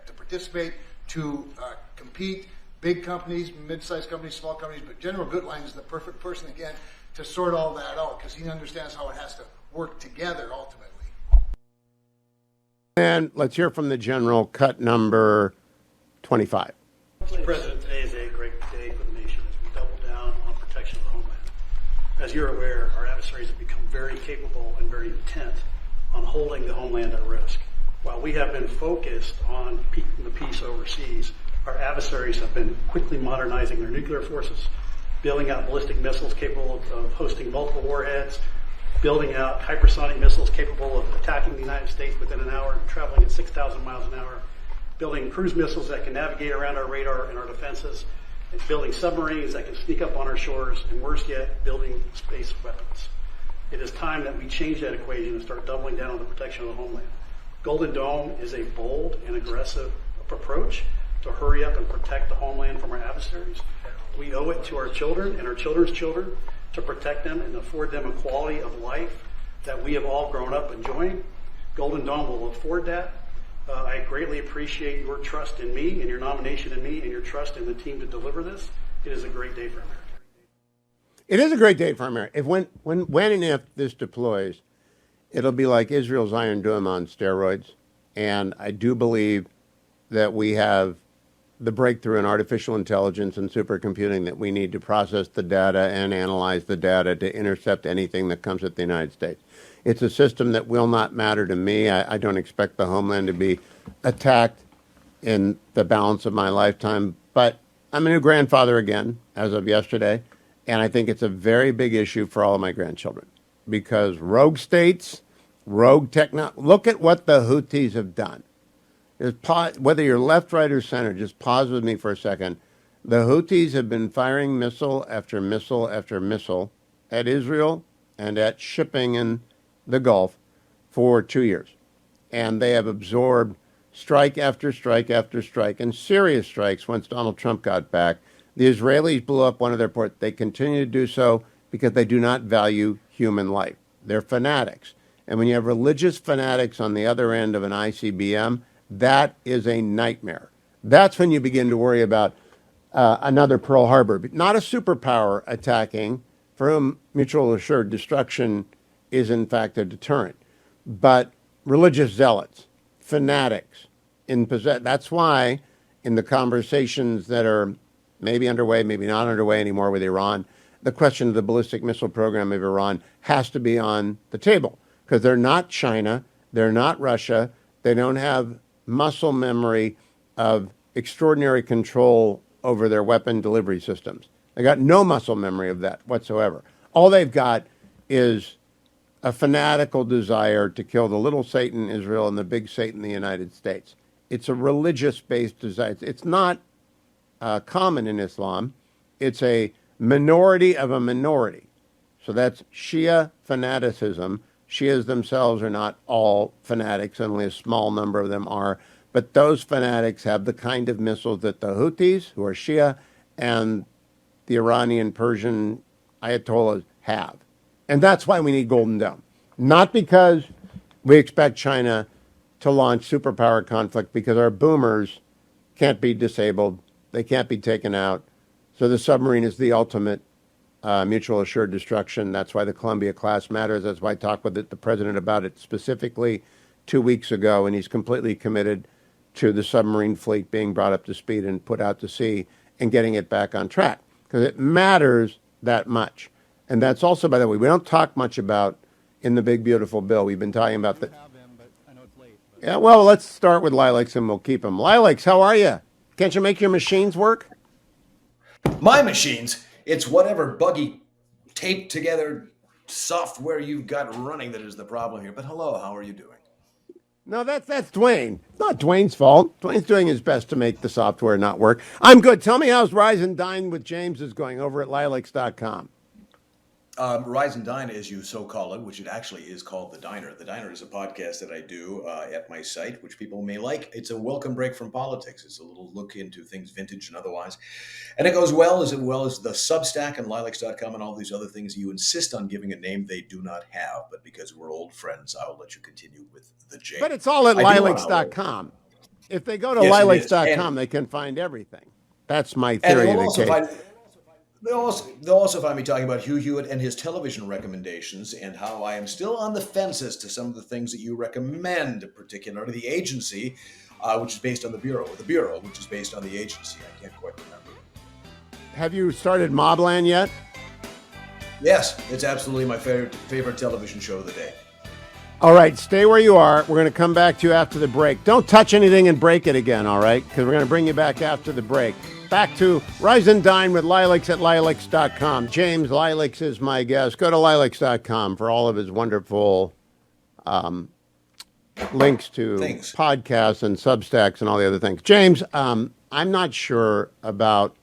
to participate, to compete, big companies, mid-sized companies, small companies, but General Gutlein is the perfect person, again, to sort all that out because he understands how it has to work together ultimately. And let's hear from the General, cut number 25. Mr. President, today is a great day for the nation as we double down on protection of the homeland. As you're aware, our adversaries have become very capable and very intent on holding the homeland at risk. While we have been focused on keeping the peace overseas, our adversaries have been quickly modernizing their nuclear forces, building out ballistic missiles capable of hosting multiple warheads, building out hypersonic missiles capable of attacking the United States within an hour and traveling at 6,000 miles an hour, building cruise missiles that can navigate around our radar and our defenses, and building submarines that can sneak up on our shores, and worse yet, building space weapons. It is time that we change that equation and start doubling down on the protection of the homeland. Golden Dome is a bold and aggressive approach to hurry up and protect the homeland from our adversaries. We owe it to our children and our children's children to protect them and afford them a quality of life that we have all grown up enjoying. Golden Dome will afford that. I greatly appreciate your trust in me and your nomination in me and your trust in the team to deliver this. It is a great day for America. It is a great day for America. If when and if this deploys, it'll be like Israel's Iron Dome on steroids. And I do believe that we have the breakthrough in artificial intelligence and supercomputing that we need to process the data and analyze the data to intercept anything that comes at the United States. It's a system that will not matter to me. I don't expect the homeland to be attacked in the balance of my lifetime, but I'm a new grandfather again as of yesterday, and I think it's a very big issue for all of my grandchildren because rogue states, rogue technology, look at what the Houthis have done. Whether you're left, right, or center, just pause with me for a second. The Houthis have been firing missile after missile after missile at Israel and at shipping in the Gulf for 2 years. And they have absorbed strike after strike after strike and serious strikes once Donald Trump got back. The Israelis blew up one of their ports. They continue to do so because they do not value human life. They're fanatics. And when you have religious fanatics on the other end of an ICBM, that is a nightmare. That's when you begin to worry about another Pearl Harbor, but not a superpower attacking for whom mutual assured destruction is in fact a deterrent, but religious zealots, fanatics in possession. That's why in the conversations that are maybe underway, maybe not underway anymore with Iran, the question of the ballistic missile program of Iran has to be on the table because they're not China, they're not Russia, they don't have muscle memory of extraordinary control over their weapon delivery systems. They got no muscle memory of that whatsoever. All they've got is a fanatical desire to kill the little Satan, Israel, and the big Satan, the United States. It's a religious-based desire. It's not common in Islam. It's a minority of a minority. So that's Shia fanaticism. Shias themselves are not all fanatics, only a small number of them are. But those fanatics have the kind of missiles that the Houthis, who are Shia, and the Iranian Persian Ayatollahs have. And that's why we need Golden Dome. Not because we expect China to launch superpower conflict, because our boomers can't be disabled. They can't be taken out. So the submarine is the ultimate mutual assured destruction. That's why the Columbia class matters. That's why I talked with the president about it specifically 2 weeks ago, and he's completely committed to the submarine fleet being brought up to speed and put out to sea and getting it back on track because it matters that much. And that's also, by the way, we don't talk much about in the big, beautiful bill. We've been talking about the... Yeah, well, let's start with Lilacs and we'll keep them. Lilacs, how are you? Can't you make your machines work? My machines? It's whatever buggy, taped together software you've got running that is the problem here. But hello, how are you doing? No, that's Dwayne. It's not Dwayne's fault. Dwayne's doing his best to make the software not work. I'm good. Tell me how's Rise and Dine with James is going over at lilacs.com. Rise and Dine, as you so call it, which it actually is called The Diner. The Diner is a podcast that I do at my site, which people may like. It's a welcome break from politics. It's a little look into things vintage and otherwise. And it goes well as the Substack and lilacs.com and all these other things. You insist on giving a name they do not have, but because we're old friends, I'll let you continue with the J. But it's all at lilacs.com. If they go to lilacs.com, they can find everything. That's my theory of the case. They'll also find me talking about Hugh Hewitt and his television recommendations and how I am still on the fences to some of the things that you recommend, particularly The Agency, which is based on The Bureau, or The Bureau, which is based on The Agency. I can't quite remember. Have you started Mobland yet? Yes, it's absolutely my favorite television show of the day. All right, stay where you are. We're going to come back to you after the break. Don't touch anything and break it again, all right? Because we're going to bring you back after the break. back to Rise and Dine with Lilacs at lilacs.com. James Lilacs is my guest. Go to lilacs.com for all of his wonderful links to podcasts and Substacks and all the other things. James, I'm not sure about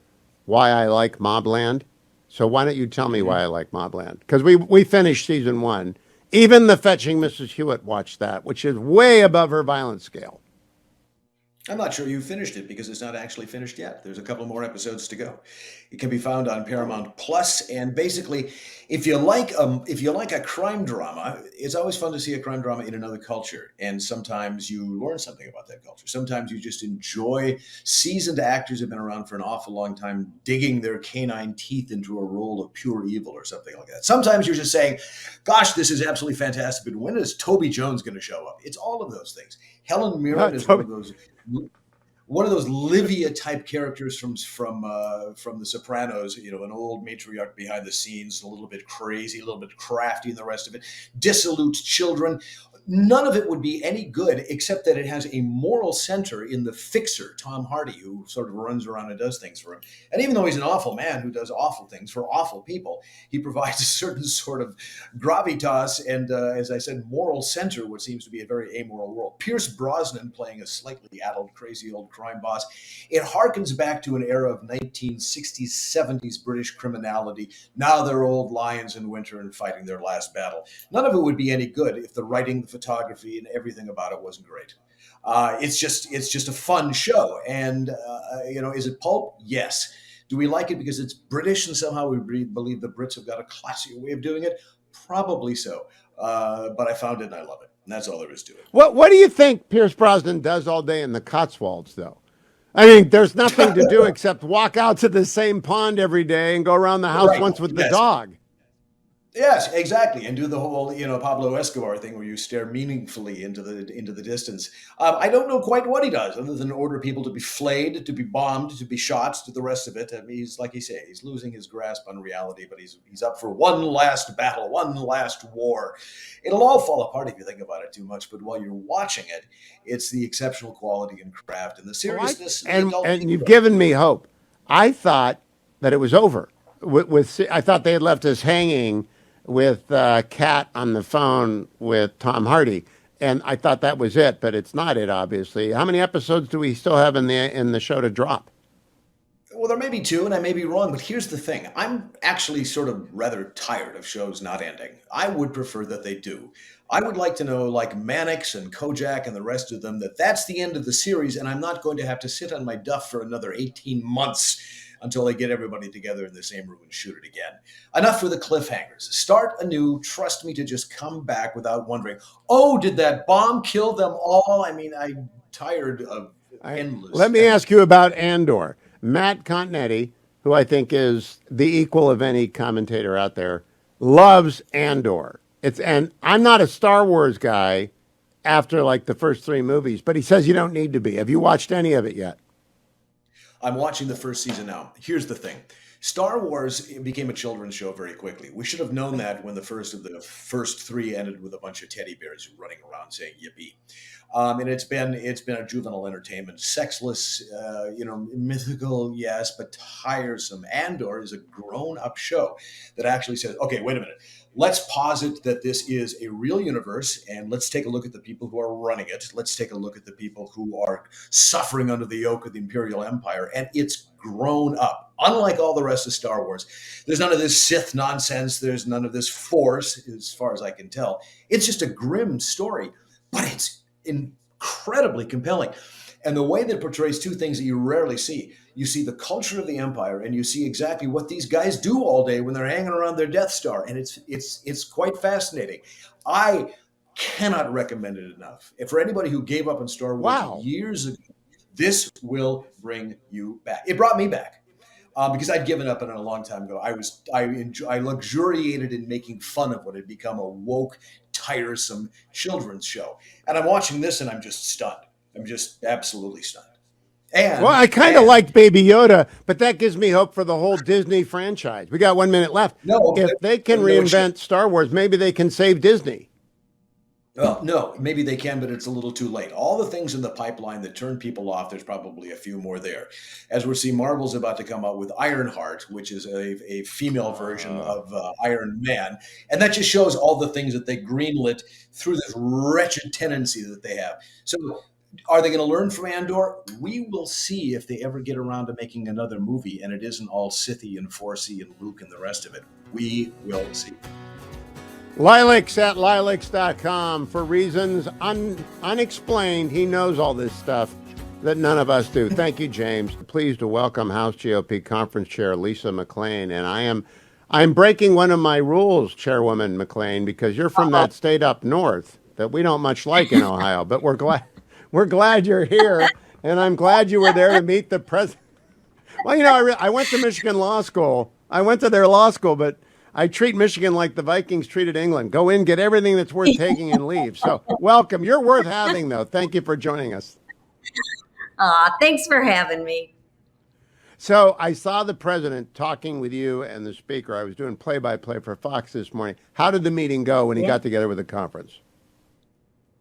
why I like Mobland. So why don't you tell me why I like Mobland? Because we finished season 1. Even the Fetching Mrs. Hewitt watched that, which is way above her violence scale. I'm not sure you finished it because it's not actually finished yet. There's a couple more episodes to go. It can be found on Paramount Plus, and basically, if you like a crime drama, it's always fun to see a crime drama in another culture. And sometimes you learn something about that culture. Sometimes you just enjoy seasoned actors who've been around for an awful long time, digging their canine teeth into a role of pure evil or something like that. Sometimes you're just saying, "Gosh, this is absolutely fantastic." But when is Toby Jones going to show up? It's all of those things. Helen Mirren is one of those Livia type characters from The Sopranos, an old matriarch behind the scenes, a little bit crazy, a little bit crafty, and the rest of it. Dissolute children. None of it would be any good except that it has a moral center in the fixer, Tom Hardy, who sort of runs around and does things for him. And even though he's an awful man who does awful things for awful people, he provides a certain sort of gravitas and, as I said, moral center, what seems to be a very amoral world. Pierce Brosnan playing a slightly addled, crazy old crime boss. It harkens back to an era of 1960s, 70s British criminality. Now they're old lions in winter and fighting their last battle. None of it would be any good if the writing, the photography, and everything about it wasn't great. It's just a fun show. And, is it pulp? Yes. Do we like it because it's British and somehow we believe the Brits have got a classier way of doing it? Probably so. But I found it and I love it. And that's all there is to it. What do you think Pierce Brosnan does all day in the Cotswolds, though? I mean, there's nothing to do except walk out to the same pond every day and go around the house once with the dog. Yes, exactly, and do the whole Pablo Escobar thing where you stare meaningfully into the distance. I don't know quite what he does other than order people to be flayed, to be bombed, to be shot, to the rest of it. I mean, he's like you say, he's losing his grasp on reality, but he's up for one last battle, one last war. It'll all fall apart if you think about it too much. But while you're watching it, it's the exceptional quality and craft and the seriousness. And you've given me hope. I thought that it was over. I thought they had left us hanging with Kat on the phone with Tom Hardy, and I thought that was it, but it's not it, obviously. How many episodes do we still have in the show to drop? Well, there may be 2, and I may be wrong, but here's the thing. I'm actually sort of rather tired of shows not ending. I would prefer that they do. I would like to know, like Mannix and Kojak and the rest of them, that's the end of the series, and I'm not going to have to sit on my duff for another 18 months until they get everybody together in the same room and shoot it again. Enough with the cliffhangers. Start anew. Trust me to just come back without wondering, oh, did that bomb kill them all? I mean, I'm tired of endless. Let me ask you about Andor. Matt Continetti, who I think is the equal of any commentator out there, loves Andor. And I'm not a Star Wars guy after like the first 3 movies, but he says you don't need to be. Have you watched any of it yet? I'm watching the first season now. Here's the thing. Star Wars became a children's show very quickly. We should have known that when the first 3 ended with a bunch of teddy bears running around saying yippee. And it's been a juvenile entertainment, sexless, mythical, yes, but tiresome. Andor is a grown-up show that actually says, okay, wait a minute. Let's posit that this is a real universe, and let's take a look at the people who are running it. Let's take a look at the people who are suffering under the yoke of the Imperial Empire, and it's grown up. Unlike all the rest of Star Wars, there's none of this Sith nonsense. There's none of this Force, as far as I can tell. It's just a grim story, but it's incredibly compelling. And the way that it portrays 2 things that you rarely see. You see the culture of the Empire, and you see exactly what these guys do all day when they're hanging around their Death Star. And it's quite fascinating. I cannot recommend it enough. And for anybody who gave up on Star Wars years ago, this will bring you back. It brought me back. Because I'd given up on it a long time ago. I luxuriated in making fun of what had become a woke, tiresome children's show. And I'm watching this and I'm just stunned. I'm just absolutely stunned. And I kind of liked Baby Yoda, but that gives me hope for the whole Disney franchise. We got 1 minute left. If they can reinvent Star Wars, maybe they can save Disney. Well, no, maybe they can, but it's a little too late. All the things in the pipeline that turn people off, there's probably a few more there. As we're seeing, Marvel's about to come out with Ironheart, which is a female version of Iron Man. And that just shows all the things that they greenlit through this wretched tendency that they have. So are they going to learn from Andor? We will see if they ever get around to making another movie and it isn't all Sithy and Forcey and Luke and the rest of it. We will see. Lilacs at lilacs.com. For reasons unexplained, he knows all this stuff that none of us do. Thank you, James. Pleased to welcome House GOP Conference Chair Lisa McClain. And I'm breaking one of my rules, Chairwoman McClain, because you're from that state up north that we don't much like in Ohio. But we're glad you're here, and I'm glad you were there to meet the president. Well, you know, I went to Michigan Law School. I went to their law school, but I treat Michigan like the Vikings treated England. Go in, get everything that's worth taking, and leave. So welcome. You're worth having, though. Thank you for joining us. Thanks for having me. So I saw the president talking with you and the speaker. I was doing play-by-play for Fox this morning. How did the meeting go when he got together with the conference?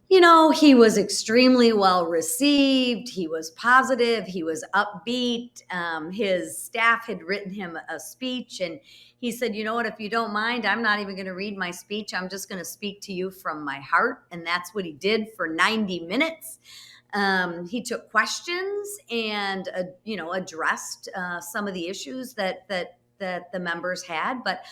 You know, he was extremely well received. He was positive. He was upbeat. His staff had written him a speech, and he said, you know what, if you don't mind, I'm not even going to read my speech. I'm just going to speak to you from my heart. And that's what he did for 90 minutes. He took questions and, addressed some of the issues that the members had. But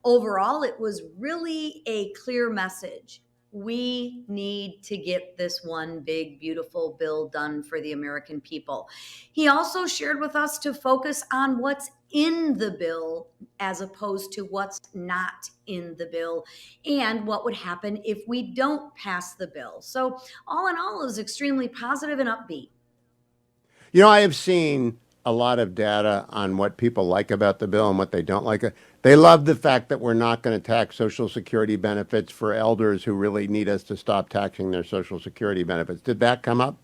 overall, it was really a clear message. We need to get this one big, beautiful bill done for the American people. He also shared with us to focus on what's in the bill as opposed to what's not in the bill and what would happen if we don't pass the bill. So all in all, it was extremely positive and upbeat. You know, I have seen a lot of data on what people like about the bill and what they don't like. They love the fact that we're not going to tax Social Security benefits for elders who really need us to stop taxing their Social Security benefits. Did that come up?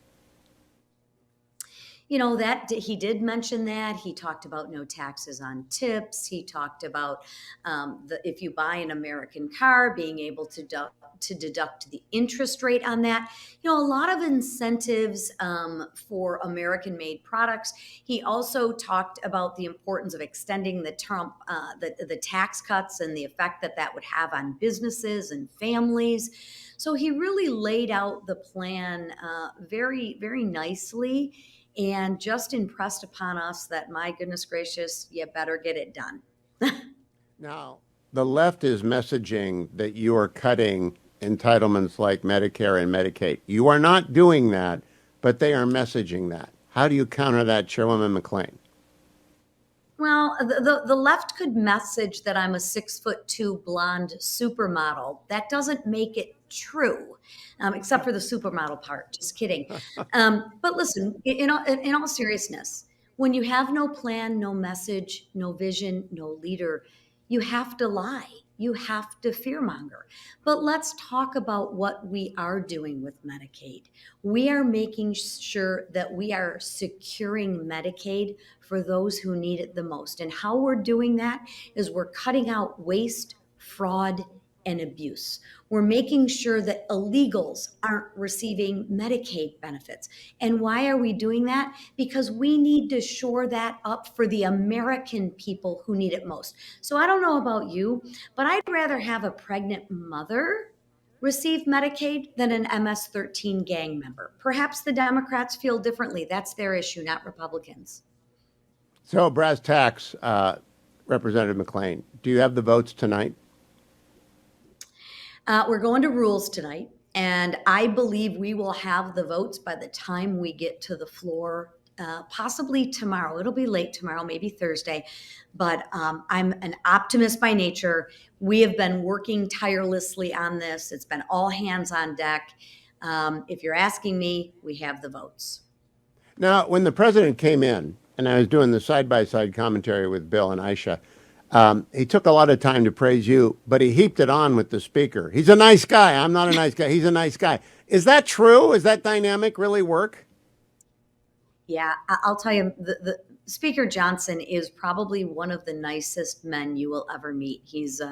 You know, that he did mention that. He talked about no taxes on tips. He talked about if you buy an American car, being able to deduct the interest rate on that. You know, a lot of incentives for American-made products. He also talked about the importance of extending the the tax cuts and the effect that would have on businesses and families. So he really laid out the plan very, very nicely. And just impressed upon us that, my goodness gracious, you better get it done. Now, the left is messaging that you are cutting entitlements like Medicare and Medicaid. You are not doing that, but they are messaging that. How do you counter that, Chairwoman McClain? Well, the left could message that I'm a 6'2" blonde supermodel. That doesn't make it true, except for the supermodel part. Just kidding. But listen, in all seriousness, when you have no plan, no message, no vision, no leader, you have to lie. You have to fearmonger. But let's talk about what we are doing with Medicaid. We are making sure that we are securing Medicaid for those who need it the most. And how we're doing that is we're cutting out waste, fraud, and abuse. We're making sure that illegals aren't receiving Medicaid benefits. And why are we doing that? Because we need to shore that up for the American people who need it most. So I don't know about you, but I'd rather have a pregnant mother receive Medicaid than an MS-13 gang member. Perhaps the Democrats feel differently. That's their issue, not Republicans. So, brass tacks, Representative McClain, do you have the votes tonight? We're going to rules tonight, and I believe we will have the votes by the time we get to the floor, possibly tomorrow. It'll be late tomorrow, maybe Thursday, but I'm an optimist by nature. We have been working tirelessly on this. It's been all hands on deck. If you're asking me, we have the votes. Now, when the president came in, and I was doing the side-by-side commentary with Bill and Aisha, he took a lot of time to praise you, but he heaped it on with the speaker. He's a nice guy. I'm not a nice guy. He's a nice guy. Is that true? Is that dynamic really work? Yeah, I'll tell you, Speaker Johnson is probably one of the nicest men you will ever meet. He's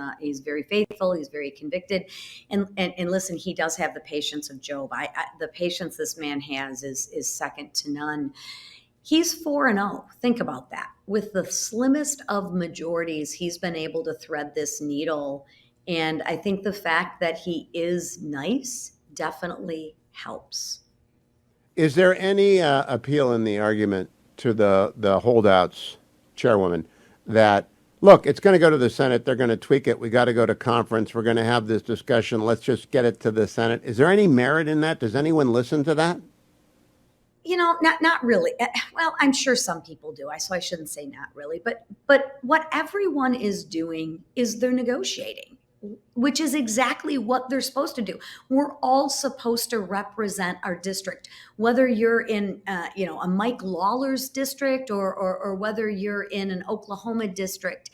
very faithful. He's very convicted, and listen, he does have the patience of Job. The patience this man has is second to none. He's 4-0. Think about that. With the slimmest of majorities, he's been able to thread this needle, and I think the fact that he is nice definitely helps. Is there any appeal in the argument to the holdouts, Chairwoman, that, look, it's going to go to the Senate. They're going to tweak it. We got to go to conference. We're going to have this discussion. Let's just get it to the Senate. Is there any merit in that? Does anyone listen to that? Not really. Well, I'm sure some people do. So I shouldn't say not really. But what everyone is doing is they're negotiating, which is exactly what they're supposed to do. We're all supposed to represent our district, whether you're in, a Mike Lawler's district or whether you're in an Oklahoma district.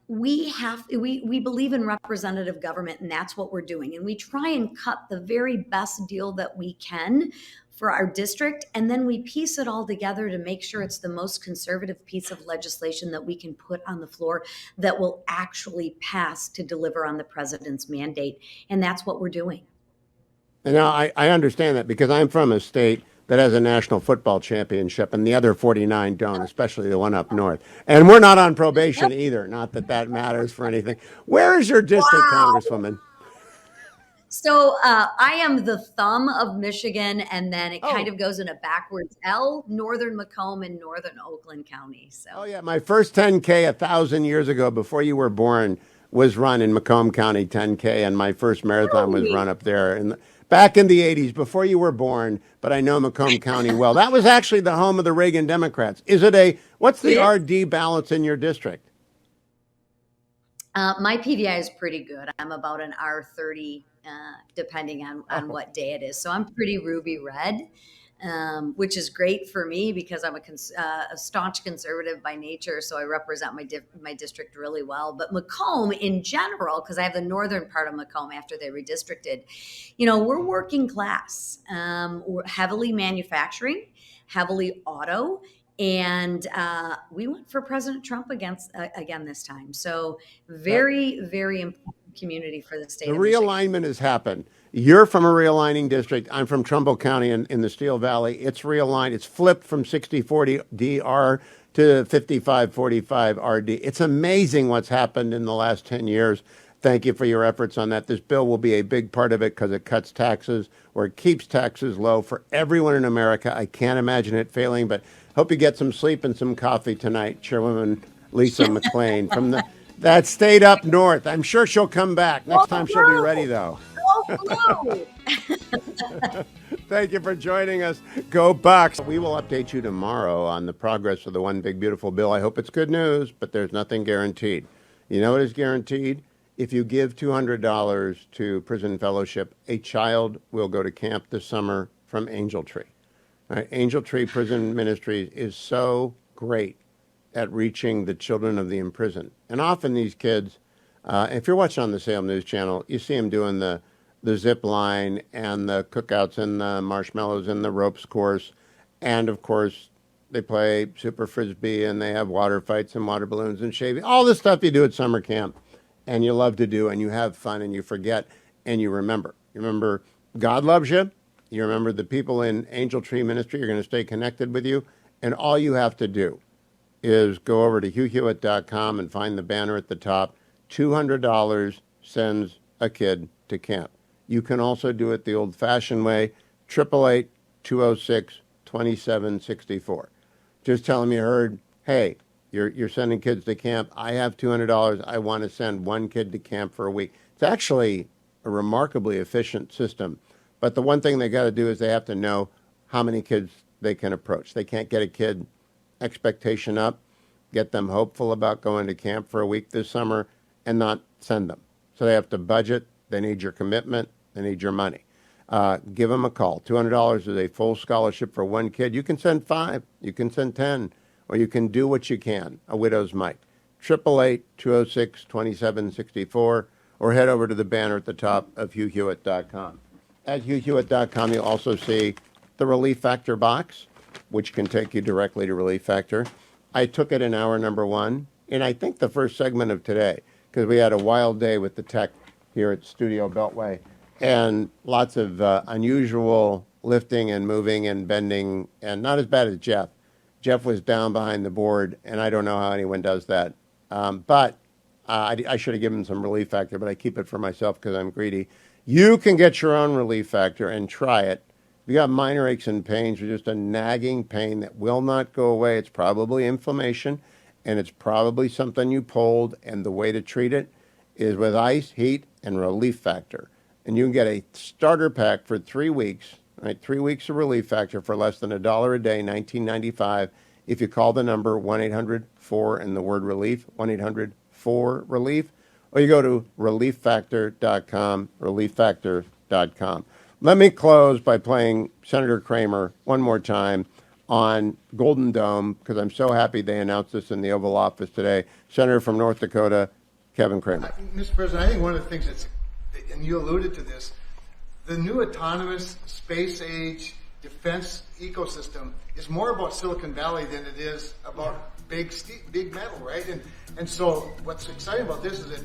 We believe in representative government, and that's what we're doing. And we try and cut the very best deal that we can for our district, and then we piece it all together to make sure it's the most conservative piece of legislation that we can put on the floor that will actually pass to deliver on the president's mandate. And that's what we're doing. And now I understand that because I'm from a state that has a national football championship and the other 49 don't, especially the one up north. And we're not on probation either. Not that that matters for anything. Where is your district, Congresswoman? So I am the thumb of Michigan, and then it kind of goes in a backwards L, northern Macomb and northern Oakland County. So. Oh, yeah. My first 10K 1,000 years ago, before you were born, was run in Macomb County 10K, and my first marathon was run up there. And back in the 80s, before you were born, but I know Macomb County well. That was actually the home of the Reagan Democrats. What's the RD balance in your district? My PVI is pretty good. I'm about an R30, depending on what day it is. So I'm pretty ruby red, which is great for me because I'm a staunch conservative by nature. So I represent my district really well. But Macomb in general, because I have the northern part of Macomb after they redistricted, we're working class. We're heavily manufacturing, heavily auto. And we went for President Trump again this time. So very, very important community for the state. The of Michigan. realignment has happened. You're from a realigning district. I'm from Trumbull County in the Steel Valley. It's realigned. It's flipped from 60-40 DR to 55-45 RD. It's amazing what's happened in the last 10 years. Thank you for your efforts on that. This bill will be a big part of it because it cuts taxes or it keeps taxes low for everyone in America. I can't imagine it failing, but hope you get some sleep and some coffee tonight, Chairwoman Lisa McClain from that state up north. I'm sure she'll come back. Next time she'll be ready, though. Thank you for joining us. Go Bucks. We will update you tomorrow on the progress of the One Big Beautiful Bill. I hope it's good news, but there's nothing guaranteed. You know what is guaranteed? If you give $200 to Prison Fellowship, a child will go to camp this summer from Angel Tree. Right? Angel Tree Prison Ministries is so great at reaching the children of the imprisoned. And often these kids, if you're watching on the Salem News Channel, you see them doing the zip line and the cookouts and the marshmallows and the ropes course. And, of course, they play Super Frisbee and they have water fights and water balloons and shaving. All the stuff you do at summer camp and you love to do and you have fun and you forget and you remember. You remember God loves you. You remember the people in Angel Tree Ministry are going to stay connected with you. And all you have to do is go over to HughHewitt.com and find the banner at the top. $200 sends a kid to camp. You can also do it the old-fashioned way, 888-206-2764. Just tell them you heard, hey, you're sending kids to camp. I have $200. I want to send one kid to camp for a week. It's actually a remarkably efficient system. But the one thing they got to do is they have to know how many kids they can approach. They can't get a kid expectation up, get them hopeful about going to camp for a week this summer, and not send them. So they have to budget. They need your commitment. They need your money. Give them a call. $200 is a full scholarship for one kid. You can send 5. You can send 10. Or you can do what you can, a widow's mite. 888-206-2764. Or head over to the banner at the top of HughHewitt.com. At HughHewitt.com, you'll also see the Relief Factor box. which can take you directly to Relief Factor. I took it in hour number 1, and I think the first segment of today, because we had a wild day with the tech here at Studio Beltway, and lots of unusual lifting and moving and bending, and not as bad as Jeff. Jeff was down behind the board, and I don't know how anyone does that. But I should have given some Relief Factor, but I keep it for myself because I'm greedy. You can get your own Relief Factor and try it. If you got minor aches and pains or just a nagging pain that will not go away, it's probably inflammation, and it's probably something you pulled, and the way to treat it is with ice, heat, and Relief Factor. And you can get a starter pack for 3 weeks, right? 3 weeks of Relief Factor for less than $1 a day, $19.95. If you call the number 1-800-4 and the word relief, 1-800-4-RELIEF, or you go to relieffactor.com, relieffactor.com. Let me close by playing Senator Kramer one more time on Golden Dome, because I'm so happy they announced this in the Oval Office today. Senator from North Dakota, Kevin Kramer. Mr. President, I think one of the things that's, and you alluded to this, the new autonomous space age defense ecosystem is more about Silicon Valley than it is about big metal, right? And so what's exciting about this is it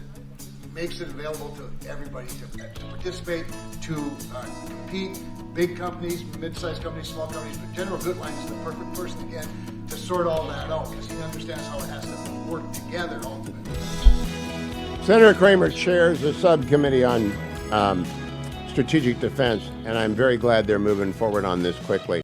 makes it available to everybody to participate, to compete, big companies, mid-sized companies, small companies, but General Goodline is the perfect person, again, to sort all that out because he understands how it has to work together ultimately. Senator Kramer chairs a subcommittee on strategic defense, and I'm very glad they're moving forward on this quickly.